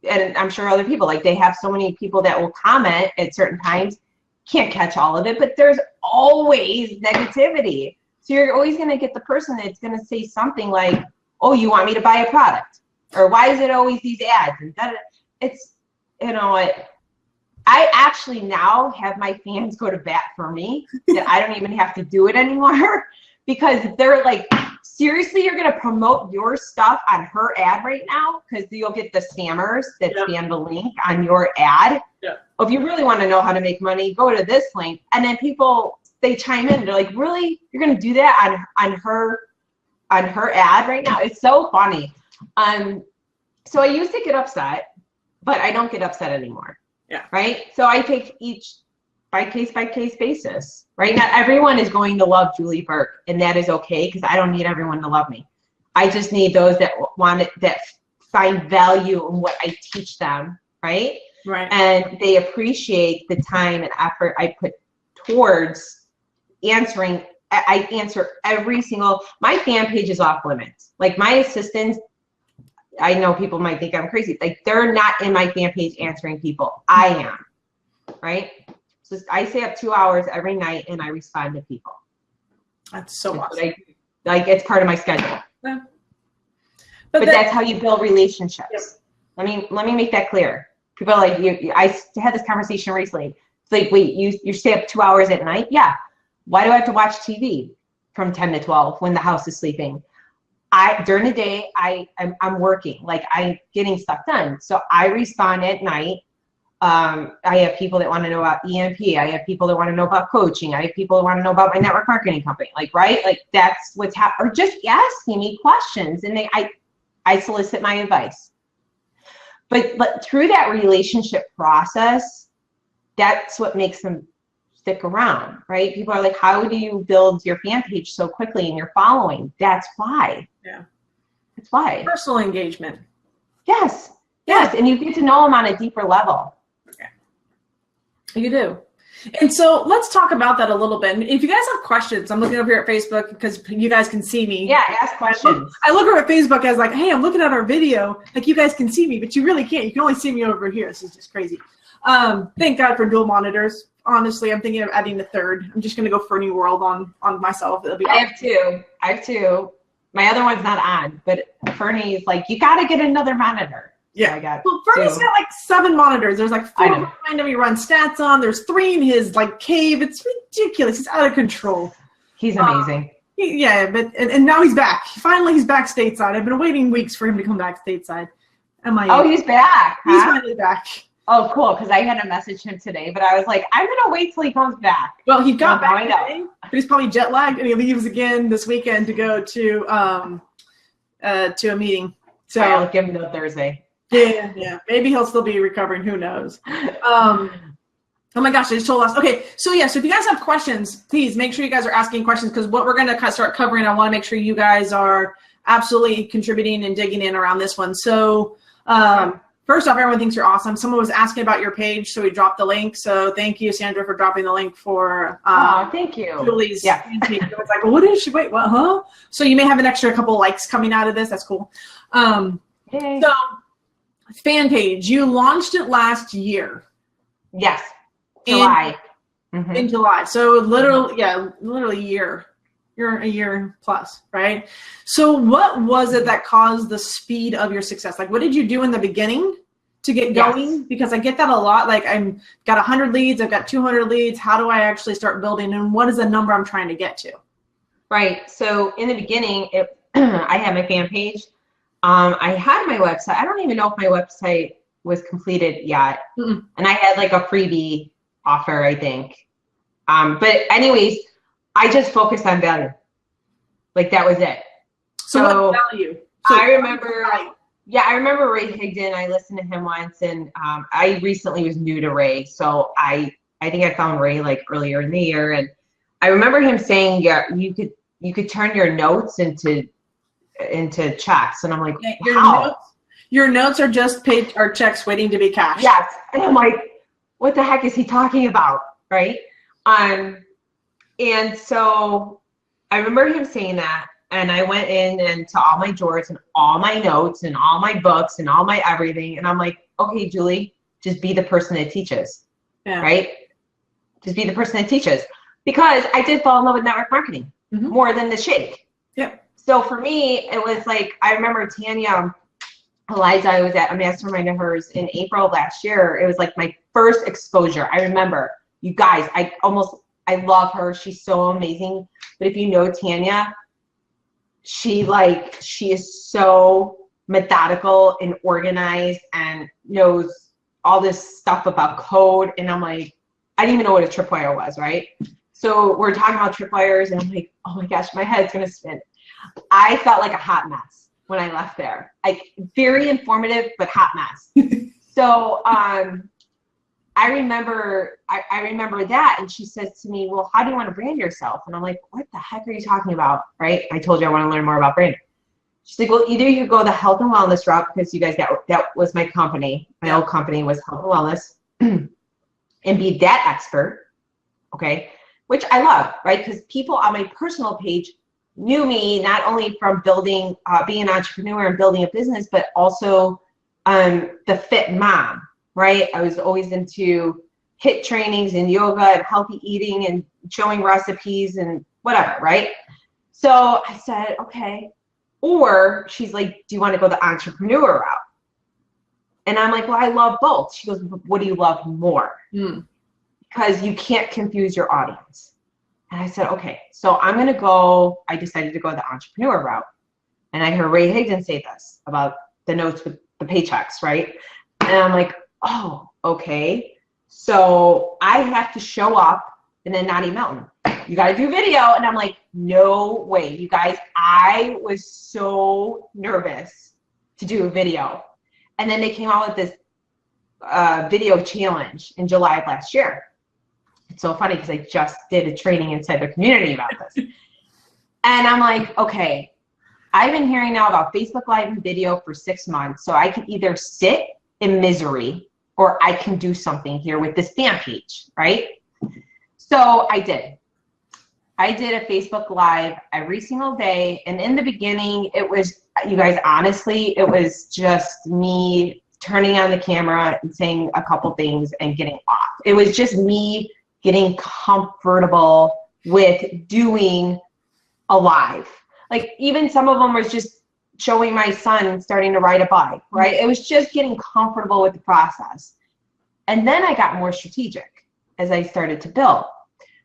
and I'm sure other people, like they have so many people that will comment at certain times, can't catch all of it, but there's always negativity. So you're always going to get the person that's going to say something like, oh, you want me to buy a product? Or why is it always these ads? And it's you know what? I actually now have my fans go to bat for me that I don't even have to do it anymore because they're like, seriously, you're going to promote your stuff on her ad right now? Because you'll get the scammers that spam the link on your ad. Yeah. If you really want to know how to make money, go to this link. And then people, they chime in. They're like, really? You're going to do that on her ad right now? It's so funny. So I used to get upset, but I don't get upset anymore. Yeah. Right? So I take each by case basis, right? Not everyone is going to love Julie Burke, and that is okay because I don't need everyone to love me. I just need those that want it, that find value in what I teach them, right? Right. And they appreciate the time and effort I put towards answering. I answer every single, my fan page is off limits. Like my assistants, I know people might think I'm crazy. Like they're not in my fan page answering people. I am, right? So I stay up 2 hours every night and I respond to people. That's so awesome. Like it's part of my schedule. Yeah. But that's how you build relationships. Yep. Let me make that clear. People are like, I had this conversation recently. It's like, wait, you stay up 2 hours at night? Yeah. Why do I have to watch TV from 10 to 12 when the house is sleeping? During the day, I'm working, like I'm getting stuff done. So I respond at night. I have people that want to know about EMP. I have people that want to know about coaching. I have people that want to know about my network marketing company. Like, right? Like that's what's happening. Or just asking me questions, and I solicit my advice. But through that relationship process, that's what makes them stick around, right? People are like, how do you build your fan page so quickly and your following? That's why. Yeah. That's why. Personal engagement. Yes. Yes. And you get to know them on a deeper level. Okay. You do. And so let's talk about that a little bit. And if you guys have questions, I'm looking over here at Facebook because you guys can see me. Yeah, ask questions. I look over at Facebook as like, hey, I'm looking at our video. Like you guys can see me, but you really can't. You can only see me over here. This is just crazy. Thank God for dual monitors. Honestly, I'm thinking of adding a third. I'm just going to go for a new world on myself. It'll be awesome. I have two. My other one's not on, but Fernie's like, you got to get another monitor. Yeah. So I got Fernie's got like 7 monitors. There's like 4 behind him he runs stats on. There's 3 in his like cave. It's ridiculous. He's out of control. He's amazing. And now he's back. Finally, he's back stateside. I've been waiting weeks for him to come back stateside. He's back. Huh? He's finally back. Oh, cool, because I had to message him today, but I was like, I'm going to wait till he comes back. Well, he got back today, but he's probably jet lagged, and he leaves again this weekend to go to a meeting. So I'll give him till Thursday. Yeah. Maybe he'll still be recovering. Who knows? Oh my gosh, I just told us. Okay, so if you guys have questions, please make sure you guys are asking questions because what we're going to start covering, I want to make sure you guys are absolutely contributing and digging in around this one. So first off, everyone thinks you're awesome. Someone was asking about your page, so we dropped the link. So thank you, Sandra, for dropping the link for thank you. Julie's page. I was like, well, what is she? Wait, what? Huh? So you may have an extra couple likes coming out of this. That's cool. Yay. So fan page, you launched it last year. Yes, July. In July. So literally a year. You're a year plus, right? So what was it that caused the speed of your success? Like, what did you do in the beginning to get going? Because I get that a lot. Like, I've got 100 leads. I've got 200 leads. How do I actually start building? And what is the number I'm trying to get to? Right. So in the beginning, I had my fan page. I had my website. I don't even know if my website was completed yet. And I had like a freebie offer, I think. But anyways, I just focused on value. Like that was it. So what value? So I remember Ray Higdon. I listened to him once, and I recently was new to Ray, so I think I found Ray like earlier in the year, and I remember him saying, you could turn your notes into checks, and I'm like, your notes are just checks waiting to be cashed. Yes, and I'm like, what the heck is he talking about, right? And so I remember him saying that, and I went in and to all my drawers and all my notes and all my books and all my everything. And I'm like, okay, Julie, just be the person that teaches, right? Just be the person that teaches. Because I did fall in love with network marketing more than the shake. Yeah. So for me, it was like, I remember Tanya Eliza, I was at a mastermind of hers in April of last year. It was like my first exposure. I remember, you guys, I love her. She's so amazing. But if you know Tanya, she is so methodical and organized and knows all this stuff about code. And I'm like, I didn't even know what a tripwire was, right? So we're talking about tripwires, and I'm like, oh my gosh, my head's gonna spin. I felt like a hot mess when I left there. Like, very informative, but hot mess. So I remember that, and she says to me, well, how do you want to brand yourself? And I'm like, what the heck are you talking about? Right? I told you I want to learn more about branding. She's like, well, either you go the health and wellness route, because you guys, that was my company. My old company was health and wellness, and be that expert, okay? Which I love, right? Because people on my personal page knew me not only from building, being an entrepreneur and building a business, but also the fit mom, right? I was always into HIIT trainings and yoga and healthy eating and showing recipes and whatever, right? So I said, okay. Or she's like, do you want to go the entrepreneur route? And I'm like, well, I love both. She goes, what do you love more? Because you can't confuse your audience. And I said, okay, so I decided to go the entrepreneur route. And I heard Ray Higdon say this about the notes with the paychecks, right? And I'm like, oh, okay. So I have to show up and then Naughty Mountain. You got to do video. And I'm like, no way. You guys, I was so nervous to do a video. And then they came out with this video challenge in July of last year. It's so funny because I just did a training inside the community about this. And I'm like, okay, I've been hearing now about Facebook Live and video for 6 months. So I can either sit in misery or I can do something here with this fan page, right? So I did. I did a Facebook Live every single day. And in the beginning, it was, you guys, honestly, it was just me turning on the camera and saying a couple things and getting off. It was just me getting comfortable with doing a live. Like, even some of them was just showing my son starting to ride a bike, right? It was just getting comfortable with the process. And then I got more strategic as I started to build.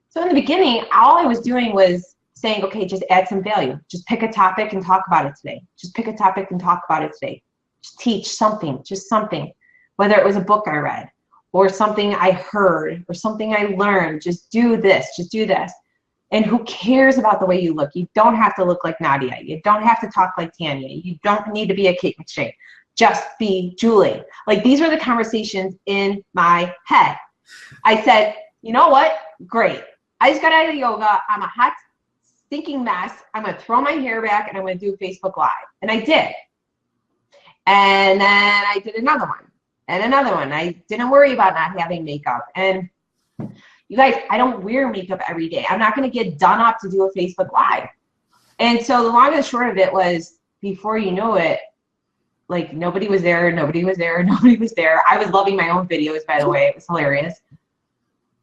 So in the beginning, all I was doing was saying, okay, just add some value. Just pick a topic and talk about it today. Just pick a topic and talk about it today. Just teach something, just something. Whether it was a book I read or something I heard or something I learned, just do this, just do this. And who cares about the way you look? You don't have to look like Nadia. You don't have to talk like Tanya. You don't need to be a Kate McShane. Just be Julie. Like, these were the conversations in my head. I said, you know what? Great. I just got out of yoga. I'm a hot, stinking mess. I'm going to throw my hair back and I'm going to do Facebook Live. And I did. And then I did another one and another one. I didn't worry about not having makeup. And you guys, I don't wear makeup every day. I'm not going to get done up to do a Facebook Live. And so the long and short of it was, before you know it, like, nobody was there, nobody was there, nobody was there. I was loving my own videos, by the way. It was hilarious.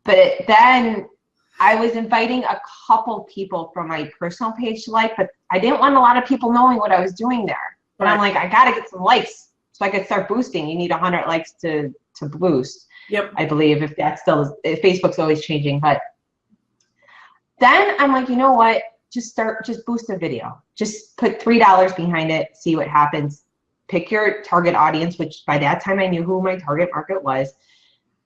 But then I was inviting a couple people from my personal page to like, but I didn't want a lot of people knowing what I was doing there. But I'm like, I got to get some likes so I could start boosting. You need 100 likes to boost. Yep. I believe, if Facebook's always changing. But then I'm like, you know what? Just boost a video. Just put $3 behind it. See what happens. Pick your target audience, which by that time I knew who my target market was,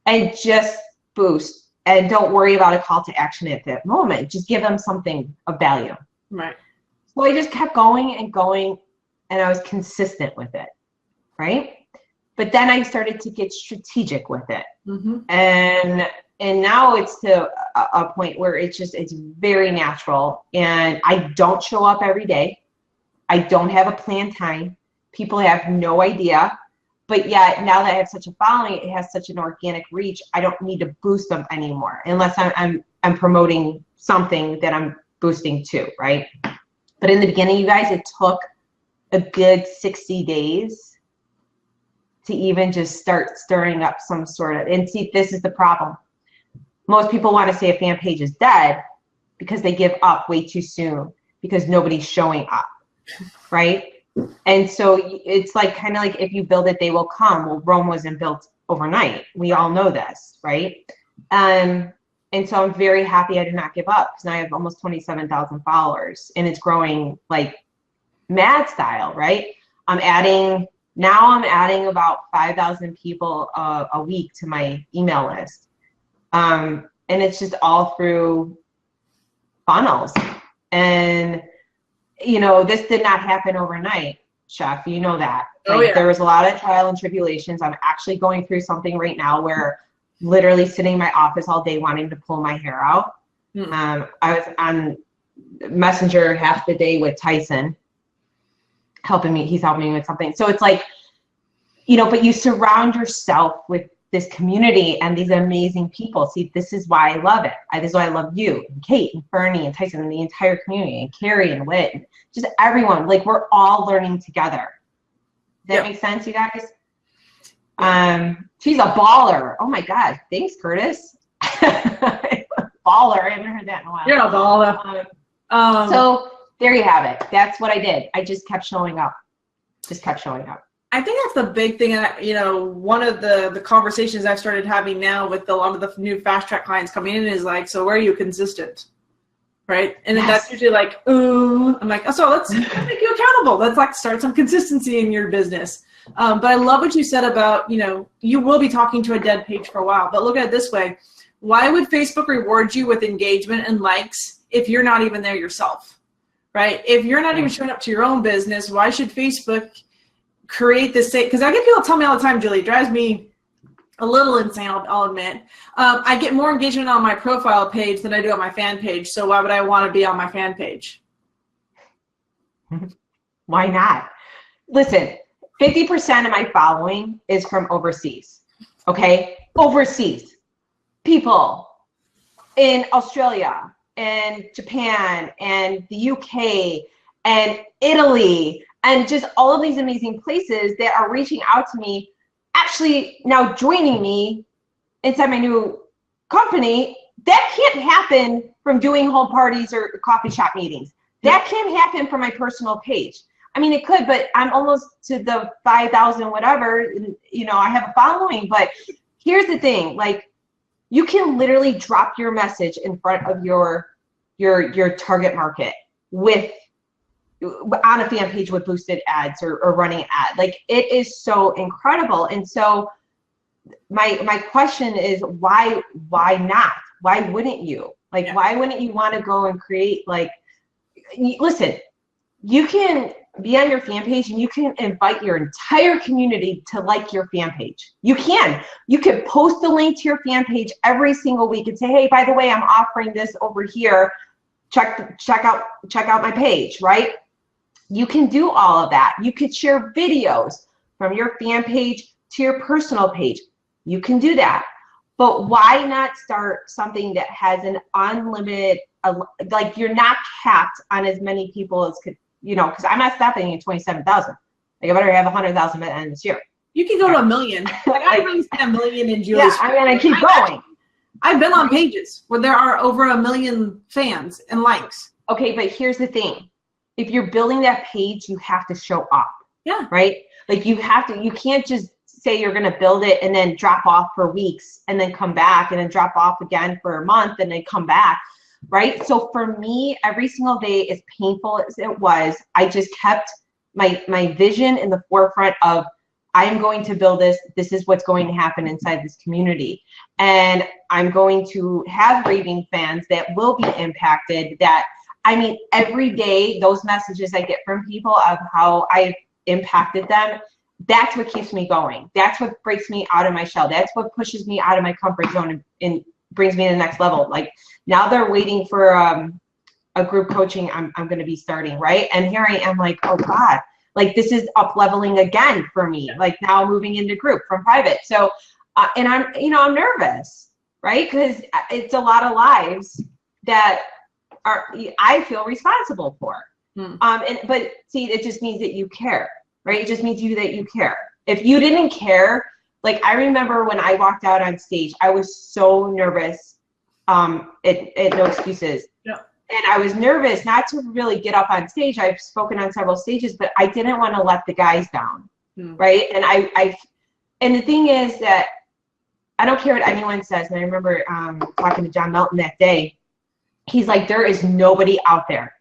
and just boost. And don't worry about a call to action at that moment. Just give them something of value. Right. So I just kept going and going, and I was consistent with it, right? But then I started to get strategic with it. Mm-hmm. And now it's to a point where it's very natural. And I don't show up every day. I don't have a planned time. People have no idea. But yet, now that I have such a following, it has such an organic reach, I don't need to boost them anymore, unless I'm promoting something that I'm boosting to, right? But in the beginning, you guys, it took a good 60 days to even just start stirring up some sort of, and see, this is the problem. Most people want to say a fan page is dead because they give up way too soon because nobody's showing up, right? And so it's like kind of like if you build it, they will come. Well, Rome wasn't built overnight. We all know this, right? And so I'm very happy I did not give up, because now I have almost 27,000 followers, and it's growing like mad style, right? I'm adding about 5,000 people a week to my email list. And it's just all through funnels. And, this did not happen overnight, Chef. You know that. There was a lot of trial and tribulations. I'm actually going through something right now where literally sitting in my office all day wanting to pull my hair out. I was on Messenger half the day with Tyson, he's helping me with something. So it's like, but you surround yourself with this community and these amazing people. See, this is why I love it. This is why I love you, and Kate, and Fernie, and Tyson, and the entire community, and Carrie, and Whit, and just everyone. Like, we're all learning together. Does that make sense, you guys? She's a baller. Oh my God. Thanks, Curtis. Baller. I haven't heard that in a while. You're a baller. So there you have it. That's what I did. I just kept showing up. I think that's the big thing. One of the conversations I've started having now with a lot of the new fast track clients coming in is like, so where are you consistent? Right? And then that's usually like, ooh, I'm like, oh, so let's make you accountable. Let's like start some consistency in your business. But I love what you said about, you will be talking to a dead page for a while, but look at it this way. Why would Facebook reward you with engagement and likes if you're not even there yourself, right? If you're not even showing up to your own business, why should Facebook create this? Because I get people tell me all the time, Julie, it drives me a little insane, I'll admit. I get more engagement on my profile page than I do on my fan page. So why would I want to be on my fan page? Why not? Listen, 50% of my following is from overseas. Okay? Overseas. People in Australia and Japan and the UK and Italy and just all of these amazing places that are reaching out to me, actually now joining me inside my new company. That can't happen from doing home parties or coffee shop meetings. That can't happen from my personal page. I mean, it could, but I'm almost to the 5,000 whatever, and, I have a following. But here's the thing, like, you can literally drop your message in front of your target market on a fan page with boosted ads or running an ad. Like, it is so incredible. And so my question is, why not? Why wouldn't you? Like, why wouldn't you want to go and create, like, listen, you can be on your fan page and you can invite your entire community to like your fan page. You can post the link to your fan page every single week and say, hey, by the way, I'm offering this over here. Check out my page, right? You can do all of that. You could share videos from your fan page to your personal page. You can do that. But why not start something that has an unlimited, like, you're not capped on as many people as could, because I'm not stopping at 27,000. Like, I better have 100,000 by the end of this year. You can go to 1 million. Like, I really see 1 million in Julie's. Yeah, I'm going to keep going. I've been on pages where there are over 1 million fans and likes. Okay, but here's the thing. If you're building that page, you have to show up. Yeah. Right? Like, you can't just say you're going to build it and then drop off for weeks and then come back and then drop off again for a month and then come back. Right? So for me, every single day, as painful as it was, I just kept my vision in the forefront of, I'm going to build this. This is what's going to happen inside this community. And I'm going to have raving fans that will be impacted. That, I mean, every day, those messages I get from people of how I've impacted them, that's what keeps me going. That's what breaks me out of my shell. That's what pushes me out of my comfort zone and brings me to the next level. Like, now they're waiting for a group coaching I'm going to be starting, right? And here I am, like, oh God, like, this is up leveling again for me. Like, now moving into group from private. So, and I'm nervous, right? Because it's a lot of lives that I feel responsible for. But see, it just means that you care, right? It just means that you care. If you didn't care, like, I remember when I walked out on stage, I was so nervous. No excuses. Yeah. And I was nervous not to really get up on stage. I've spoken on several stages, but I didn't want to let the guys down. Right. And and the thing is that I don't care what anyone says. And I remember talking to John Melton that day. He's like, there is nobody out there,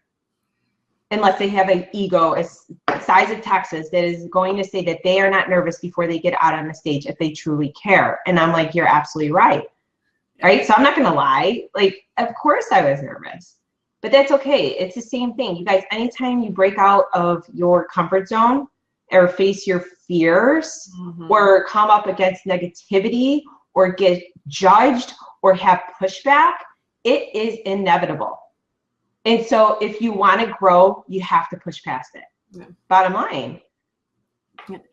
unless they have an ego as size of Texas, that is going to say that they are not nervous before they get out on the stage if they truly care. And I'm like, you're absolutely right. Right. So I'm not going to lie. Like, of course I was nervous, but that's okay. It's the same thing. You guys, anytime you break out of your comfort zone or face your fears or come up against negativity or get judged or have pushback, it is inevitable. And so if you want to grow, you have to push past it. Yeah. Bottom line.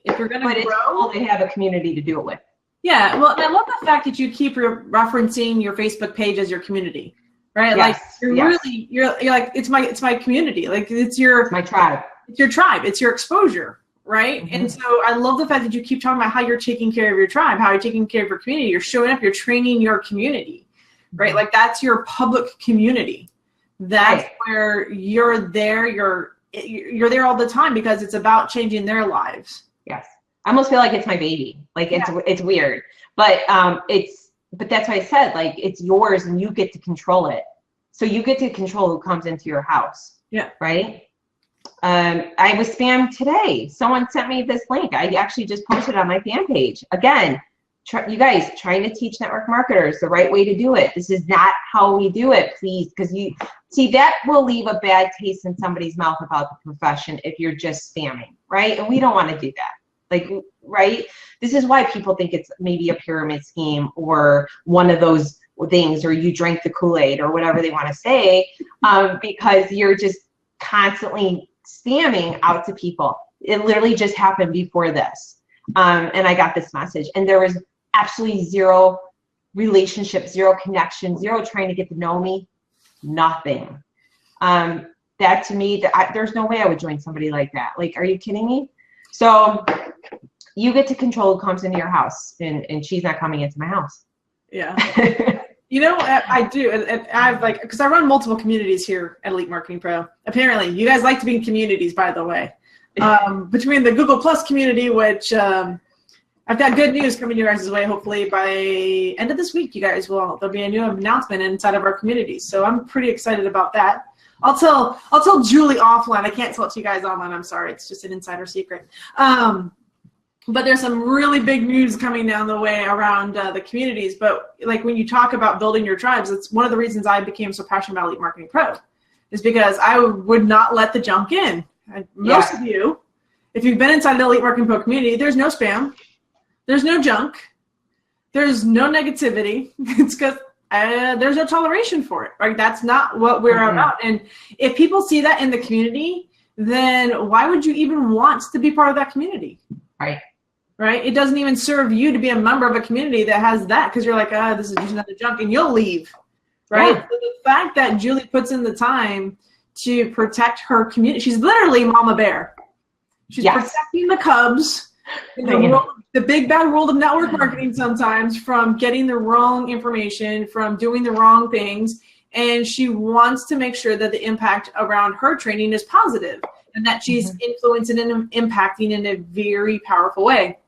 If you're going to grow, it's cool to have a community to do it with. Yeah, well, and I love the fact that you keep referencing your Facebook page as your community, right? Yes, like you're like, it's my community. Like it's my tribe. It's your tribe. It's your exposure, right? And so I love the fact that you keep talking about how you're taking care of your tribe, how you're taking care of your community. You're showing up. You're training your community, right? Like that's your public community. That's where you're there. You're there all the time because it's about changing their lives. Yes. I almost feel like it's my baby. Like it's weird, but but that's why I said, like, it's yours and you get to control it. So you get to control who comes into your house. Yeah. Right. I was spammed today. Someone sent me this link. I actually just posted it on my fan page. Again, you guys trying to teach network marketers the right way to do it. This is not how we do it, please. Because you see, that will leave a bad taste in somebody's mouth about the profession if you're just spamming, right? And we don't want to do that. Like, right? This is why people think it's maybe a pyramid scheme or one of those things, or you drank the Kool-Aid or whatever they want to say, because you're just constantly spamming out to people. It literally just happened before this. And I got this message, and there was absolutely zero relationship, zero connection, zero trying to get to know me, nothing. That to me, there's no way I would join somebody like that. Like, are you kidding me? So you get to control who comes into your house, and she's not coming into my house. Yeah. You know, I do. And I've because I run multiple communities here at Elite Marketing Pro. Apparently, you guys like to be in communities, by the way. Between the Google Plus community, which I've got good news coming your guys' way. Hopefully by end of this week, you guys there'll be a new announcement inside of our community. So I'm pretty excited about that. I'll tell Julie offline. I can't tell it to you guys online. I'm sorry. It's just an insider secret. But there's some really big news coming down the way around the communities. But like when you talk about building your tribes, it's one of the reasons I became so passionate about Elite Marketing Pro, is because I would not let the junk in. Most of you, if you've been inside the Elite Marketing Pro community, there's no spam, there's no junk, there's no negativity. It's because there's no toleration for it, right? That's not what we're about. And if people see that in the community, then why would you even want to be part of that community? Right? It doesn't even serve you to be a member of a community that has that, because you're like, this is just another junk, and you'll leave, right? Yeah. So the fact that Julie puts in the time to protect her community, she's literally Mama Bear. She's protecting the cubs in the big bad world of network marketing sometimes from getting the wrong information, from doing the wrong things, and she wants to make sure that the impact around her training is positive and that she's influencing and impacting in a very powerful way.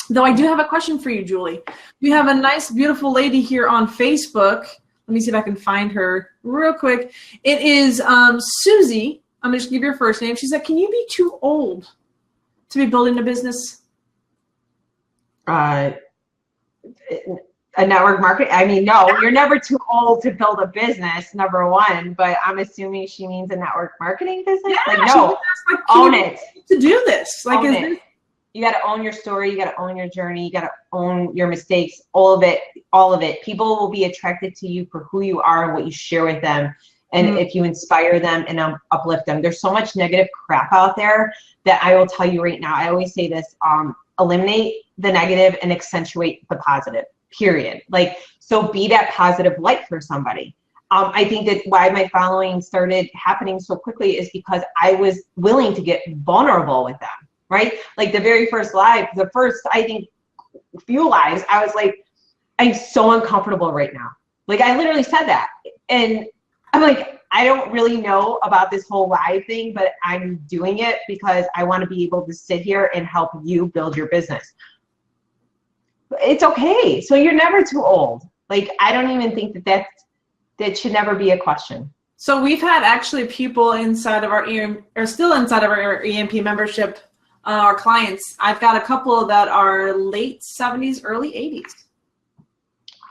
Though I do have a question for you, Julie. We have a nice, beautiful lady here on Facebook. Let me see if I can find her real quick. It is Susie. I'm going to just give you her first name. She said, can you be too old to be building a business? A network market? I mean, no, you're never too old to build a business, number one, but I'm assuming she means a network marketing business? Yeah, like, no, own it. To do this. Like, own it. You got to own your story. You got to own your journey. You got to own your mistakes, all of it. People will be attracted to you for who you are and what you share with them. And if you inspire them and uplift them. There's so much negative crap out there that I will tell you right now. I always say this, eliminate the negative and accentuate the positive, period. Like, so be that positive light for somebody. I think that why my following started happening so quickly is because I was willing to get vulnerable with them. Right? Like the very first live, the first, I think, few lives, I was like, I'm so uncomfortable right now. Like I literally said that. And I'm like, I don't really know about this whole live thing, but I'm doing it because I want to be able to sit here and help you build your business. It's okay. So you're never too old. Like, I don't even think that should never be a question. So we've had actually people inside of our still inside of our EMP membership, our clients. I've got a couple that are late 70s, early 80s.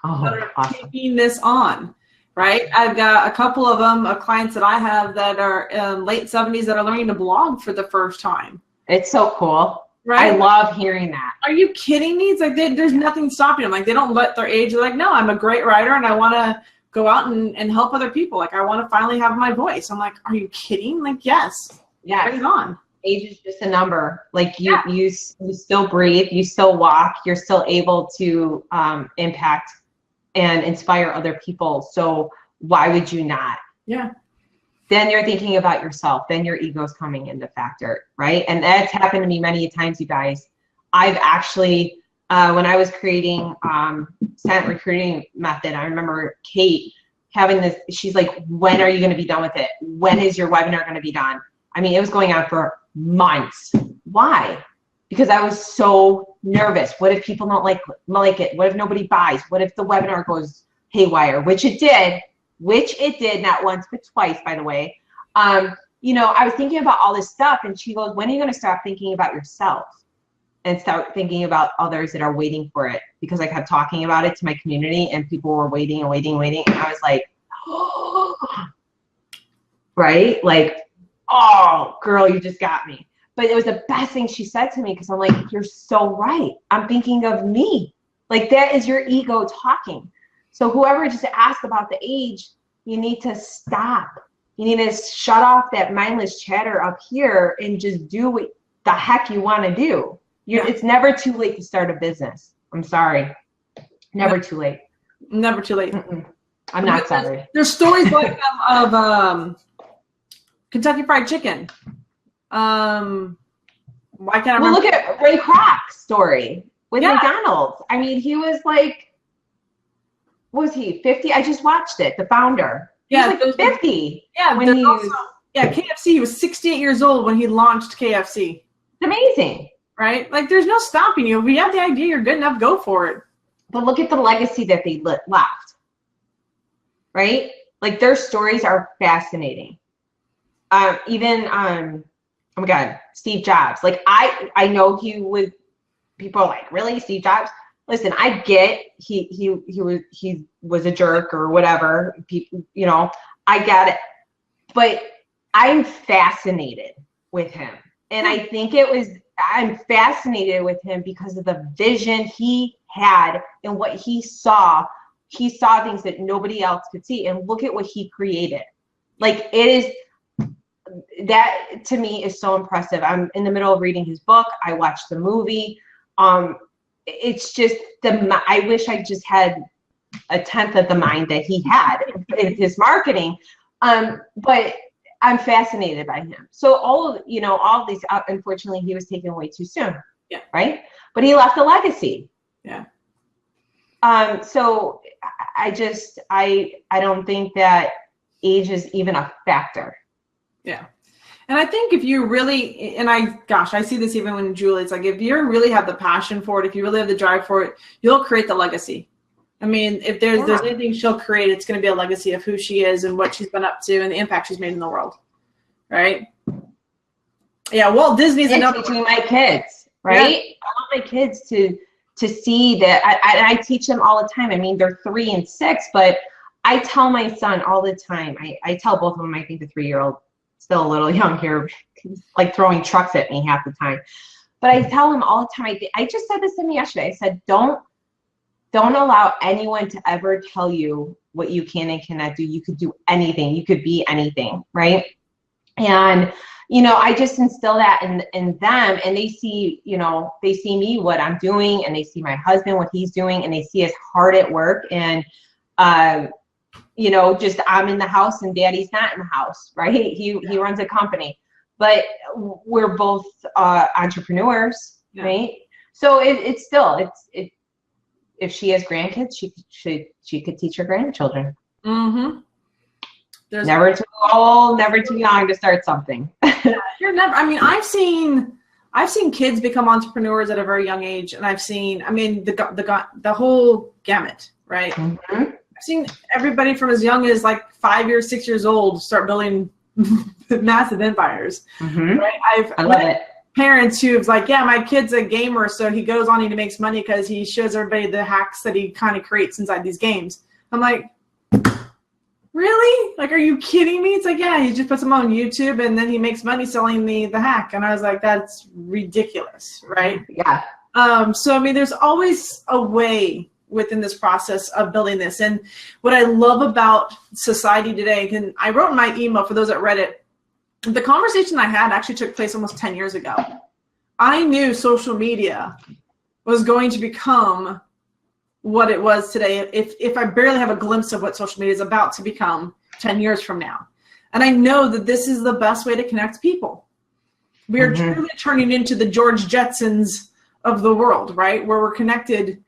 That are awesome. taking this on, right? I've got a couple of them, clients that I have that are late 70s that are learning to blog for the first time. It's so cool. Right? I love hearing that. Are you kidding me? It's like there's nothing stopping them. Like, they don't let their age. They're like, no, I'm a great writer and I want to go out and help other people. Like, I want to finally have my voice. I'm like, are you kidding? Like, yes. Yeah. Bring it on. Age is just a number. Like, you still breathe, you still walk, you're still able to impact and inspire other people. So why would you not? Yeah. Then you're thinking about yourself. Then your ego's coming into factor, right? And that's happened to me many times, you guys. I've actually, when I was creating Scent Recruiting Method, I remember Kate having this, she's like, when are you going to be done with it? When is your webinar going to be done? I mean, it was going on for months. Why? Because I was so nervous. What if people don't like it? What if nobody buys? What if the webinar goes haywire? Which it did, not once, but twice, by the way. You know, I was thinking about all this stuff, and she goes, when are you going to stop thinking about yourself and start thinking about others that are waiting for it? Because I kept talking about it to my community, and people were waiting and waiting and waiting. And I was like, oh, right? Like, oh, girl, you just got me. But it was the best thing she said to me, because I'm like, you're so right. I'm thinking of me. Like, that is your ego talking. So whoever just asked about the age, you need to stop. You need to shut off that mindless chatter up here and just do what the heck you want to do. It's never too late to start a business. I'm sorry. Never too late. Never too late. I'm not sorry. There's stories like of Kentucky Fried Chicken. Why can't I remember? Well, look at Ray Kroc's story with McDonald's. I mean, he was like, what was he, 50? I just watched it, the founder. He was like 50. Yeah, when he was, KFC, he was 68 years old when he launched KFC. It's amazing. Right? Like, there's no stopping you. If you have the idea, you're good enough, go for it. But look at the legacy that they left. Right? Like, their stories are fascinating. Even, oh my God, Steve Jobs. Like, I know he would, people are like, really, Steve Jobs? Listen, I get he was a jerk or whatever. People, you know, I get it. But I'm fascinated with him. And I think I'm fascinated with him because of the vision he had and what he saw. He saw things that nobody else could see. And look at what he created. Like, it is, that to me is so impressive. I'm in the middle of reading his book. I watched the movie. It's just I wish I just had a tenth of the mind that he had in his marketing. But I'm fascinated by him. So all of these, unfortunately, he was taken away too soon. Yeah. Right. But he left a legacy. Yeah. So I don't think that age is even a factor. Yeah. And I think if you really, I see this even when Julie, it's like, if you really have the passion for it, if you really have the drive for it, you'll create the legacy. I mean, if there's anything she'll create, it's going to be a legacy of who she is and what she's been up to and the impact she's made in the world. Right? Yeah, Walt Disney's another teaching my kids, right? Yeah. I want my kids to see that. I teach them all the time. I mean, they're 3 and 6, but I tell my son all the time. I tell both of them. I think the 3-year-old still a little young here, like throwing trucks at me half the time. But I tell him all the time. I just said this to me yesterday. I said, don't allow anyone to ever tell you what you can and cannot do. You could do anything. You could be anything, right? And I just instill that in them, and they see me, what I'm doing, and they see my husband, what he's doing, and they see us hard at work, and just I'm in the house and Daddy's not in the house, right? He runs a company, but we're both entrepreneurs, right? So it's still if she has grandkids, she could teach her grandchildren. Mm-hmm. Never too old, never too young to start something. You're never. I mean, I've seen kids become entrepreneurs at a very young age, and I've seen, the whole gamut, right? Mm-hmm. I've seen everybody from as young as like 5 years, 6 years old start building massive empires. Mm-hmm. Right? I love it. Parents who've like, yeah, my kid's a gamer, so he goes on and he makes money because he shows everybody the hacks that he kind of creates inside these games. I'm like, really? Like, are you kidding me? It's like, yeah, he just puts them on YouTube and then he makes money selling the hack. And I was like, that's ridiculous, right? Yeah. So, I mean, there's always a way within this process of building this. And what I love about society today, and I wrote in my email for those that read it, the conversation I had actually took place almost 10 years ago. I knew social media was going to become what it was today if I barely have a glimpse of what social media is about to become 10 years from now. And I know that this is the best way to connect people. We are truly turning into the George Jetsons of the world, right? Where we're connected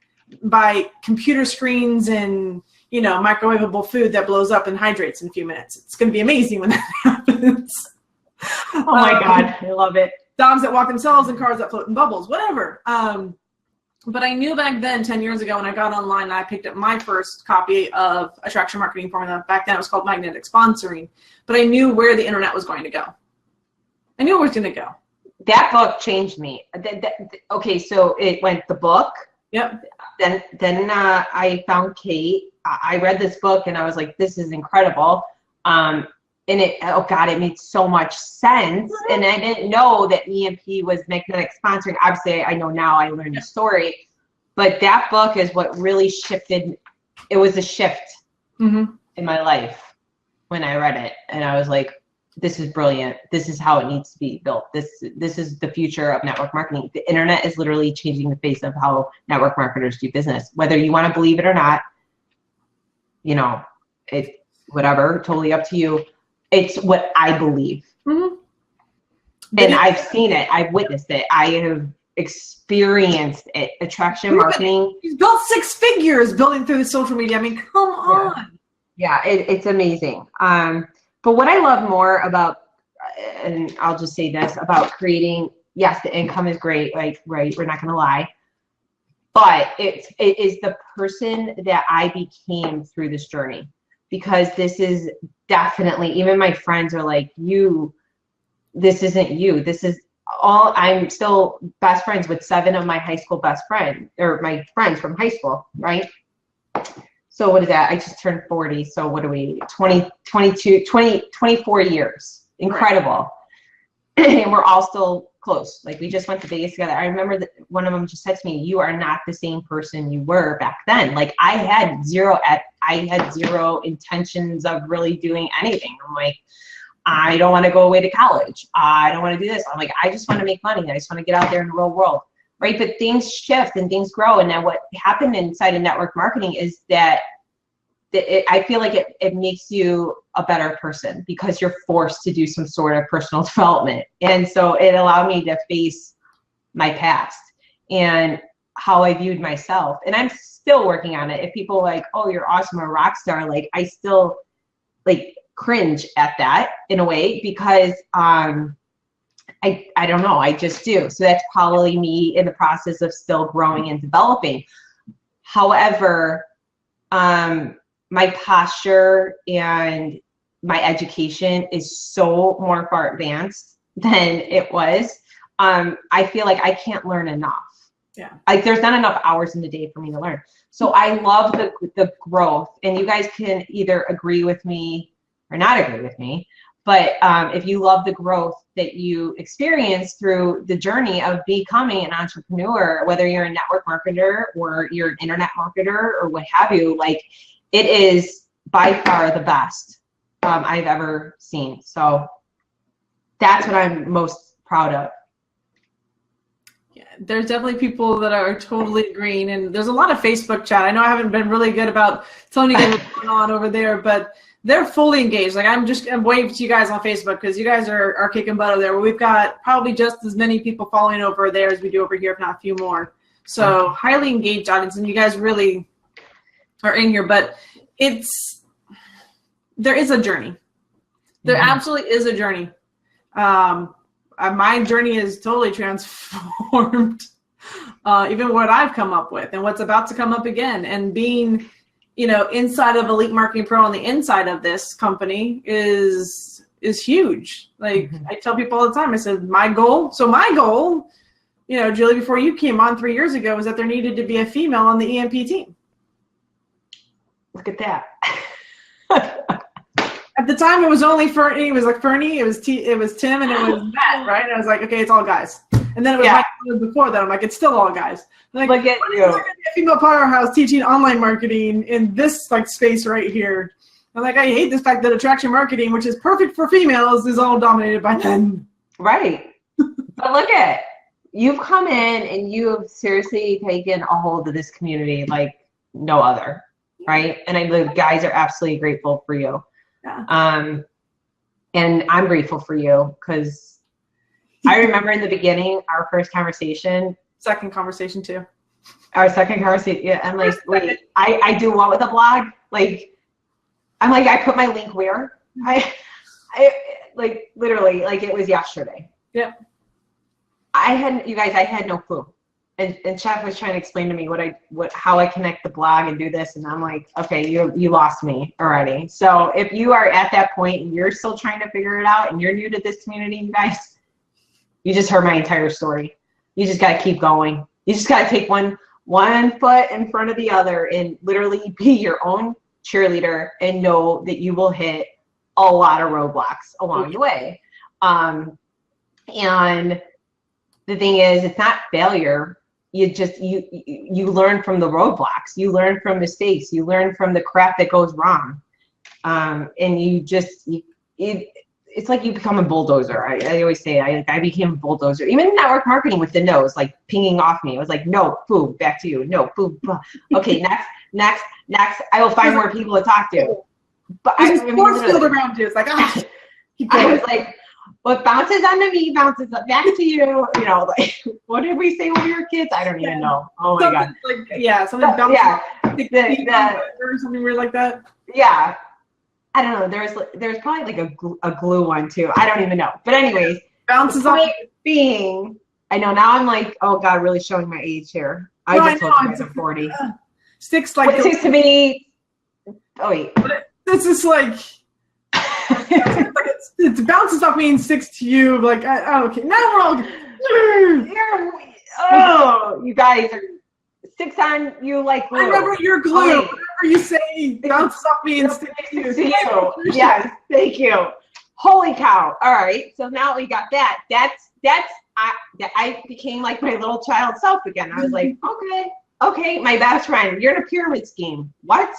by computer screens and, microwavable food that blows up and hydrates in a few minutes. It's going to be amazing when that happens. Oh my God, I love it. Dogs that walk themselves and cars that float in bubbles, whatever. But I knew back then, 10 years ago, when I got online and I picked up my first copy of Attraction Marketing Formula. Back then it was called Magnetic Sponsoring. But I knew where the internet was going to go. I knew where it was going to go. That book changed me. Okay, so it went the book. Yep. Then I found Kate. I read this book and I was like, this is incredible. And it made so much sense. And I didn't know that EMP was magnetic sponsoring. Obviously, I know now, I learned the story. But that book is what really shifted. It was a shift in my life when I read it. And I was like, this is brilliant. This is how it needs to be built. This is the future of network marketing. The internet is literally changing the face of how network marketers do business. Whether you want to believe it or not, whatever, totally up to you. It's what I believe. And I've seen it. I've witnessed it. I have experienced it. Attraction marketing. He's built 6 figures building through the social media. I mean, come on. Yeah, it's amazing. But what I love more about, and I'll just say this, about creating, yes, the income is great, right? We're not going to lie. But it is the person that I became through this journey. Because this is definitely, even my friends are like, this isn't you. This is all, I'm still best friends with 7 of my high school best friends, or my friends from high school, right? So what is that? I just turned 40. So what are we, 24 years. Incredible. Right. And we're all still close. Like, we just went to Vegas together. I remember that one of them just said to me, you are not the same person you were back then. Like, I had zero intentions of really doing anything. I'm like, I don't want to go away to college. I don't want to do this. I'm like, I just want to make money. I just want to get out there in the real world. Right. But things shift and things grow. And then what happened inside of network marketing is that I feel like it makes you a better person because you're forced to do some sort of personal development. And so it allowed me to face my past and how I viewed myself. And I'm still working on it. If people are like, oh, you're awesome, a rock star, like, I still like cringe at that in a way because I don't know, I just do. So that's probably me in the process of still growing and developing. However, my posture and my education is so more far advanced than it was. I feel like I can't learn enough. Yeah. Like, there's not enough hours in the day for me to learn. So I love the growth, and you guys can either agree with me or not agree with me. But if you love the growth that you experience through the journey of becoming an entrepreneur, whether you're a network marketer or you're an internet marketer or what have you, like, it is by far the best I've ever seen. So that's what I'm most proud of. Yeah, there's definitely people that are totally agreeing, and there's a lot of Facebook chat. I know I haven't been really good about telling you what's going on over there, but they're fully engaged. Like, I'm waving to you guys on Facebook because you guys are kicking butt over there. We've got probably just as many people following over there as we do over here, if not a few more. So highly engaged audience, and you guys really are in here. But there is a journey. There absolutely is a journey. My journey is totally transformed. Even what I've come up with and what's about to come up again, and being, inside of Elite Marketing Pro on the inside of this company is huge. Like I tell people all the time, I said, my goal, Julie, before you came on 3 years ago, was that there needed to be a female on the EMP team. Look at that. At the time, it was only Fernie. It was like Fernie. It was Tim, and it was Matt, right? And I was like, okay, it's all guys. And then it was Mike before that. I'm like, it's still all guys. Like, look at you. A female powerhouse teaching online marketing in this space right here. I'm like, I hate this fact that attraction marketing, which is perfect for females, is all dominated by men. Right. But look at, you've come in and you have seriously taken a hold of this community like no other, right? And the guys are absolutely grateful for you. Yeah. And I'm grateful for you because I remember in the beginning, our first conversation. Second conversation too. Our second conversation, yeah. I'm like, wait, I do what with a blog? Like, I'm like, I put my link where? I like literally, like it was yesterday. Yeah. I had no clue. And Chef was trying to explain to me how I connect the blog and do this, and I'm like, okay, you lost me already. So if you are at that point and you're still trying to figure it out and you're new to this community, you guys, you just heard my entire story. You just got to keep going. You just got to take one foot in front of the other and literally be your own cheerleader and know that you will hit a lot of roadblocks along the way. And the thing is, it's not failure. You learn from the roadblocks. You learn from mistakes. You learn from the crap that goes wrong. And it's like you become a bulldozer. I always say I became a bulldozer. Even network marketing with the no's, like pinging off me. It was like, no, boom, back to you. No, boom, boom. Okay, next. I will find more people to talk to. But I force field around you. It's like, I was like, what bounces onto me bounces back to you. Like, what did we say when we were kids? I don't even know. Oh my God. Something bounces or something weird like that. Yeah. I don't know. There's probably like a glue one too. I don't even know. But anyways, bounces off. Being, I know now I'm like, oh God, really showing my age here. I just told you guys I'm 40. Sticks like. What to me? Oh wait. This is like. It bounces off me and sticks to you. Like, okay, now we're all. You guys are sticks on you like glue. I remember your glue. Whatever you say bounces off me and sticks to you. Yes, thank you. Holy cow! All right, so now we got that. I became like my little child self again. I was like, okay, my best friend. You're in a pyramid scheme. What?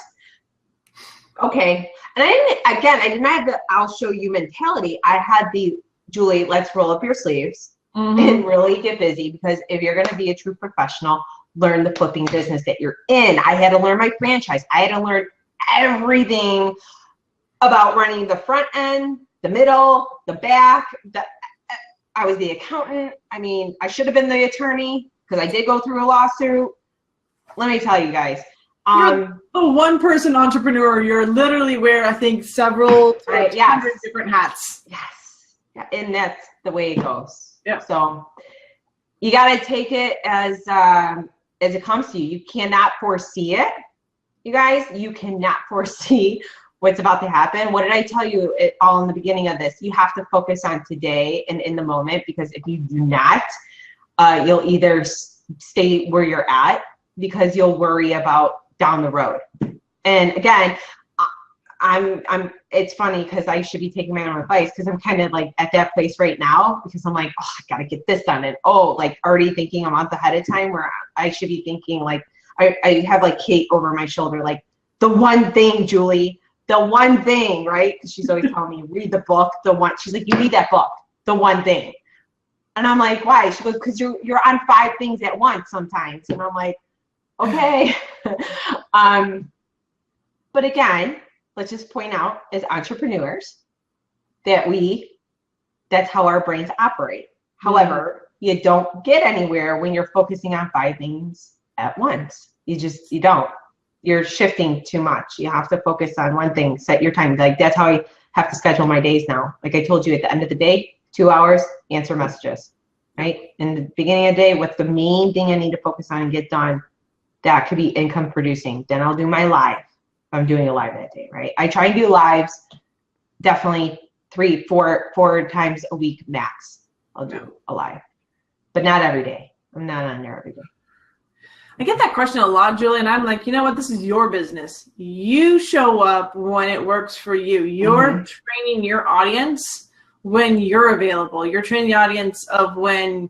Okay. And I did not have the I'll show you mentality. I had the Julie, let's roll up your sleeves and really get busy, because if you're going to be a true professional, learn the flipping business that you're in. I had to learn my franchise. I had to learn everything about running the front end, the middle, the back. I was the accountant. I mean, I should have been the attorney because I did go through a lawsuit. Let me tell you guys. You're a one-person entrepreneur. You're literally wear, I think, several hundred different hats. Yes. Yeah, and that's the way it goes. Yeah. So you got to take it as it comes to you. You cannot foresee it, you guys. You cannot foresee what's about to happen. What did I tell you all in the beginning of this? You have to focus on today and in the moment, because if you do not, you'll either stay where you're at because you'll worry about down the road. And again, it's funny because I should be taking my own advice, because I'm kind of like at that place right now, because I'm like, oh, I gotta get this done, and like already thinking a month ahead of time, where I should be thinking like I have like Kate over my shoulder, like, the one thing, Julie, the one thing, right? Because she's always telling me, read the book, she's like, you need that book, the one thing. And I'm like, why? She goes, because you're on 5 things at once sometimes. And I'm like, okay. But again, let's just point out, as entrepreneurs, that's how our brains operate. However, you don't get anywhere when you're focusing on 5 things at once. You don't. You're shifting too much. You have to focus on one thing, set your time. Like, that's how I have to schedule my days now. Like I told you, at the end of the day, 2 hours, answer messages, right? In the beginning of the day, what's the main thing I need to focus on and get done? That could be income producing. Then I'll do my live. If I'm doing a live that day, right? I try and do lives definitely 3-4 times a week max. I'll do a live, but not every day. I'm not on there every day. I get that question a lot, Julie, and I'm like, you know what? This is your business. You show up when it works for you. You're training your audience when you're available. You're training the audience of when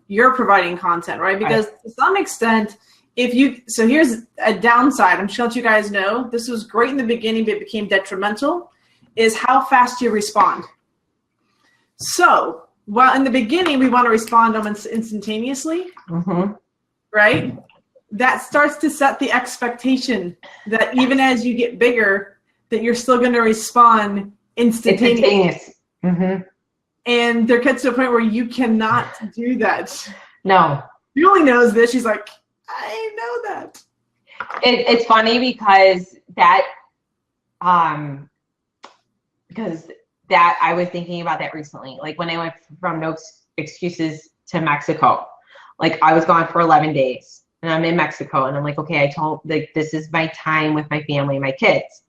you're providing content, right? Because to some extent, so here's a downside. I'm just going to let you guys know, this was great in the beginning, but it became detrimental, is how fast you respond. So, while in the beginning, we want to respond almost instantaneously, right? That starts to set the expectation that even as you get bigger, that you're still going to respond instantaneously. And there gets to a point where you cannot do that. No. Julie knows this. She's like, I know that. It's funny because I was thinking about that recently. Like when I went from No Excuses to Mexico, like I was gone for 11 days. And I'm in Mexico, and I'm like, okay, this is my time with my family, my kids.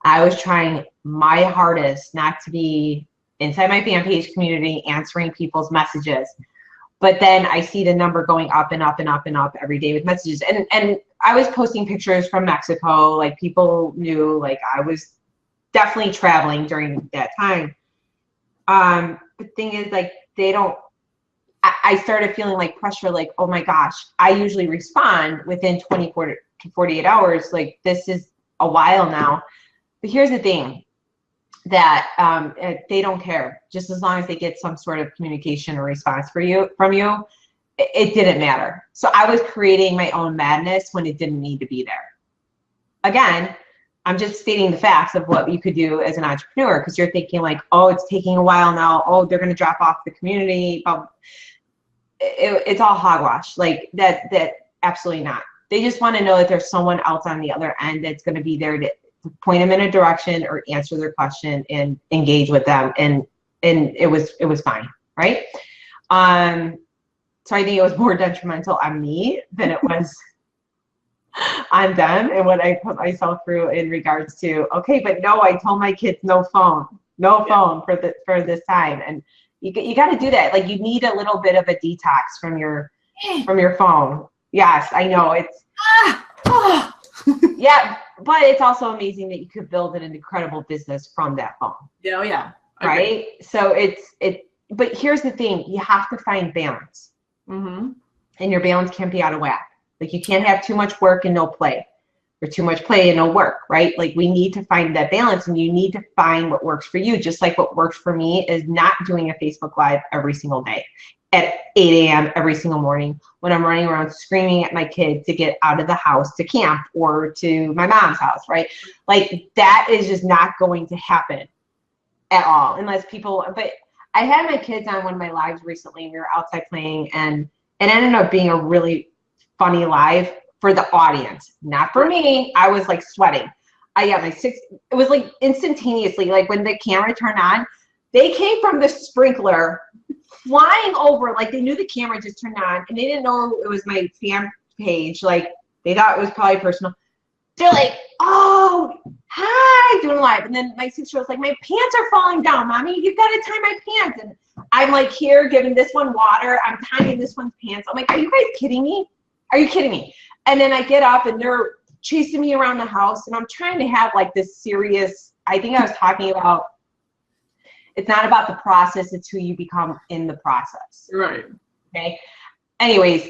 I was trying my hardest not to be inside my fan page community answering people's messages. But then I see the number going up and up and up and up every day with messages. And I was posting pictures from Mexico. Like people knew like I was definitely traveling during that time. The thing is like I started feeling like pressure, like, oh my gosh, I usually respond within 24 to 48 hours. Like this is a while now. But here's the thing that they don't care. Just as long as they get some sort of communication or response from you, it didn't matter. So I was creating my own madness when it didn't need to be there. Again, I'm just stating the facts of what you could do as an entrepreneur, because you're thinking like, oh, it's taking a while now. Oh, they're going to drop off the community. But it's all hogwash. Like that absolutely not. They just want to know that there's someone else on the other end that's going to be there to point them in a direction or answer their question and engage with them. And it was fine. Right. So I think it was more detrimental on me than it was on them and what I put myself through in regards to, okay, but no, I told my kids no phone for this time. And you got to do that. Like you need a little bit of a detox from your phone. Yes, I know it's, yeah, but it's also amazing that you could build an incredible business from that phone. Yeah, yeah. Right. So but here's the thing, you have to find balance. And your balance can't be out of whack. Like you can't have too much work and no play, or too much play and no work, right? Like we need to find that balance, and you need to find what works for you. Just like what works for me is not doing a Facebook Live every single day at 8 a.m. every single morning when I'm running around screaming at my kids to get out of the house to camp or to my mom's house, right? Like that is just not going to happen at all unless people, but I had my kids on one of my lives recently, and we were outside playing, and it ended up being a really funny live for the audience, not for me. I was like sweating. I got it was like instantaneously, like when the camera turned on, they came from the sprinkler flying over, like they knew the camera just turned on and they didn't know it was my fan page. Like they thought it was probably personal. They're like, oh, hi, doing live. And then my sister was like, my pants are falling down, mommy. You've got to tie my pants. And I'm like here giving this one water. I'm tying this one's pants. I'm like, are you guys kidding me? Are you kidding me? And then I get up and they're chasing me around the house, and I'm trying to have like this serious, I think I was talking about, it's not about the process, it's who you become in the process. Right. Okay. Anyways,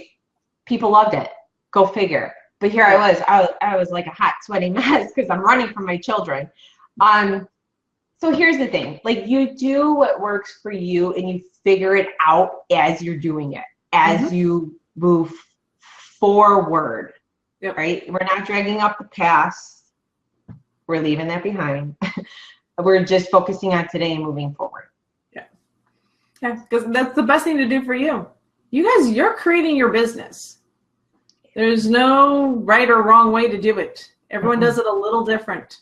people loved it. Go figure. But here I was like a hot, sweaty mess because I'm running from my children. So here's the thing, like you do what works for you and you figure it out as you're doing it, as you move forward. Yep. Right? We're not dragging up the past. We're leaving that behind. We're just focusing on today and moving forward. Yeah. Yeah, because that's the best thing to do for you. You guys, you're creating your business. There's no right or wrong way to do it. Everyone does it a little different.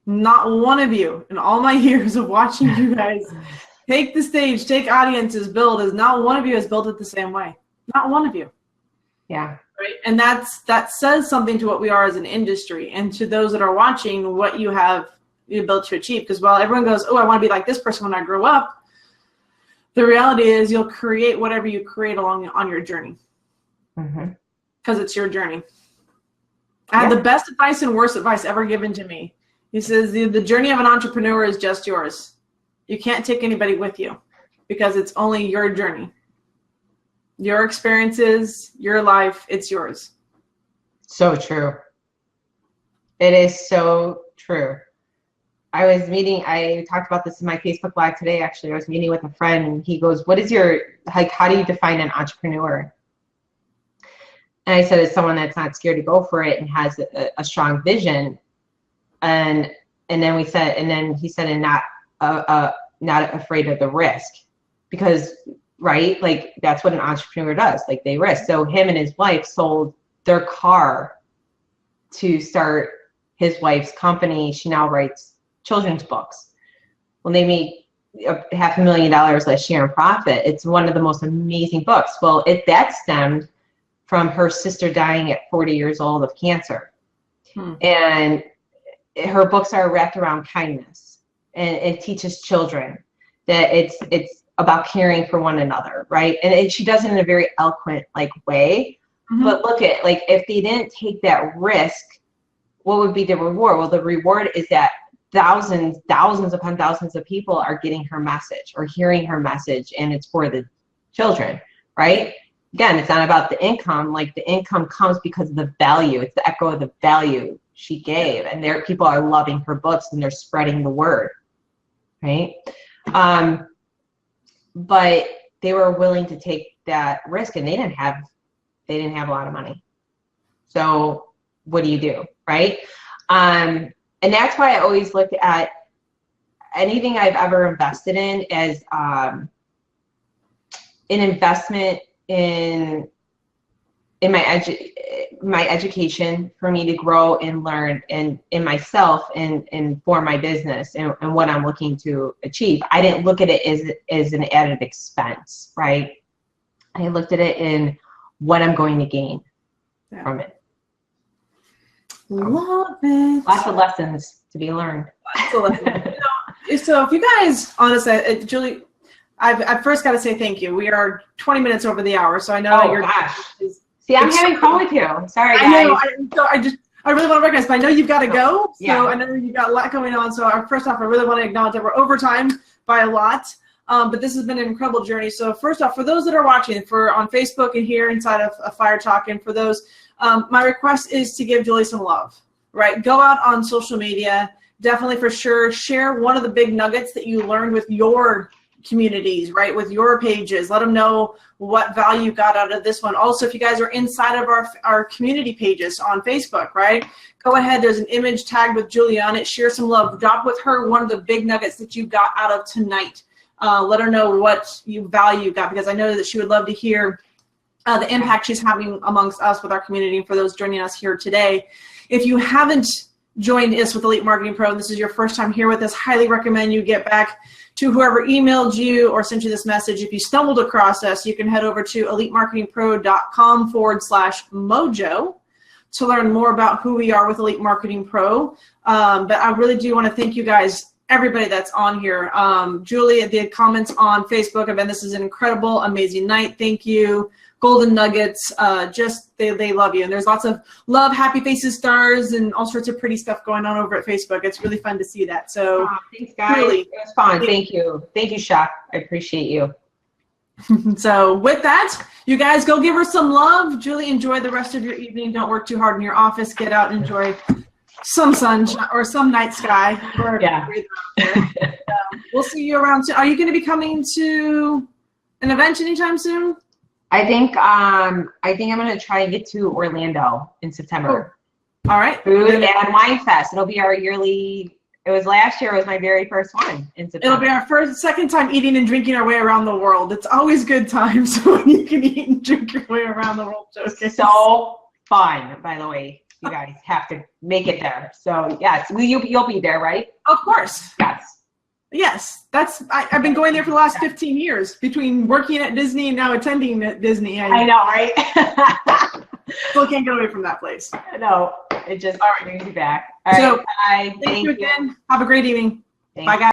Not one of you in all my years of watching you guys take the stage, take audiences, build, is not one of you has built it the same way. Not one of you. Yeah. Right. And that says something to what we are as an industry, and to those that are watching what you have built to achieve. Because while everyone goes, oh, I want to be like this person when I grow up, the reality is you'll create whatever you create on your journey. Because it's your journey. I had the best advice and worst advice ever given to me. He says, the journey of an entrepreneur is just yours. You can't take anybody with you because it's only your journey. Your experiences, your life, it's yours. So true. It is so true. I talked about this in my Facebook Live today, actually. I was meeting with a friend, and he goes, how do you define an entrepreneur? And I said, it's someone that's not scared to go for it and has a strong vision. And then he said, and not afraid of the risk, because, right, like that's what an entrepreneur does. Like they risk. So him and his wife sold their car to start his wife's company. She now writes children's books. When they made $500,000 last year in profit, it's one of the most amazing books. Well, that stemmed from her sister dying at 40 years old of cancer. And her books are wrapped around kindness, and it teaches children that it's about caring for one another, right? And she does it in a very eloquent way. But look at, like, if they didn't take that risk, what would be the reward? Well, the reward is that thousands upon thousands of people are getting her message or hearing her message, and it's for the children, right? Again, it's not about the income. Like, the income comes because of the value. It's the echo of the value she gave, and people are loving her books, and they're spreading the word, right? But they were willing to take that risk, and they didn't have a lot of money. So what do you do, right? And that's why I always look at anything I've ever invested in as an investment in my education, for me to grow and learn, and in myself, and for my business and what I'm looking to achieve. I didn't look at it as an added expense, right? I looked at it in what I'm going to gain from it. Love it. Lots of lessons to be learned. So if you guys, honestly, Julie, I've first got to say thank you. We are 20 minutes over the hour, so I know that you're. Gosh. See, I'm having fun with you. Sorry, guys. I know. I really want to recognize, but I know you've got to go. So I know you've got a lot going on. So first off, I really want to acknowledge that we're over time by a lot. But this has been an incredible journey. So first off, for those that are watching, on Facebook and here inside of Fire Talk, and for those, my request is to give Julie some love, right? Go out on social media. Definitely, for sure, share one of the big nuggets that you learned with your communities, right? With your pages. Let them know what value you got out of this one. Also, if you guys are inside of our community pages on Facebook, right? Go ahead. There's an image tagged with Julie on it. Share some love. Drop with her one of the big nuggets that you got out of tonight. Let her know what value you got, because I know that she would love to hear the impact she's having amongst us with our community, and for those joining us here today. If you haven't joined us with Elite Marketing Pro, and this is your first time here with us, highly recommend you get back to whoever emailed you or sent you this message. If you stumbled across us, you can head over to elitemarketingpro.com/mojo to learn more about who we are with Elite Marketing Pro. But I really do want to thank you guys, everybody that's on here. Julie, the comments on Facebook have been, this is an incredible, amazing night. Thank you. Golden nuggets, they love you. And there's lots of love, happy faces, stars, and all sorts of pretty stuff going on over at Facebook. It's really fun to see that. So thanks, guys. Really, it was fun. Thank you. Thank you, Shaq. I appreciate you. So with that, you guys go give her some love. Julie, enjoy the rest of your evening. Don't work too hard in your office. Get out and enjoy some sunshine or some night sky. Yeah. We'll see you around soon. Are you going to be coming to an event anytime soon? I think I'm going to try and get to Orlando in September. Cool. All right. Food and Wine Fest. It'll be our yearly. It was last year. It was my very first one in September. It'll be our second time eating and drinking our way around the world. It's always good times when you can eat and drink your way around the world. Okay. So fun, by the way. you guys have to make it there. So yes, you'll be there, right? Of course. Yes. Yes, I've been going there for the last 15 years between working at Disney and now attending at Disney. I know, right? Still can't get away from that place. No, it just brings you back. All So, right, bye. Thank you again. Have a great evening. Thanks. Bye, guys.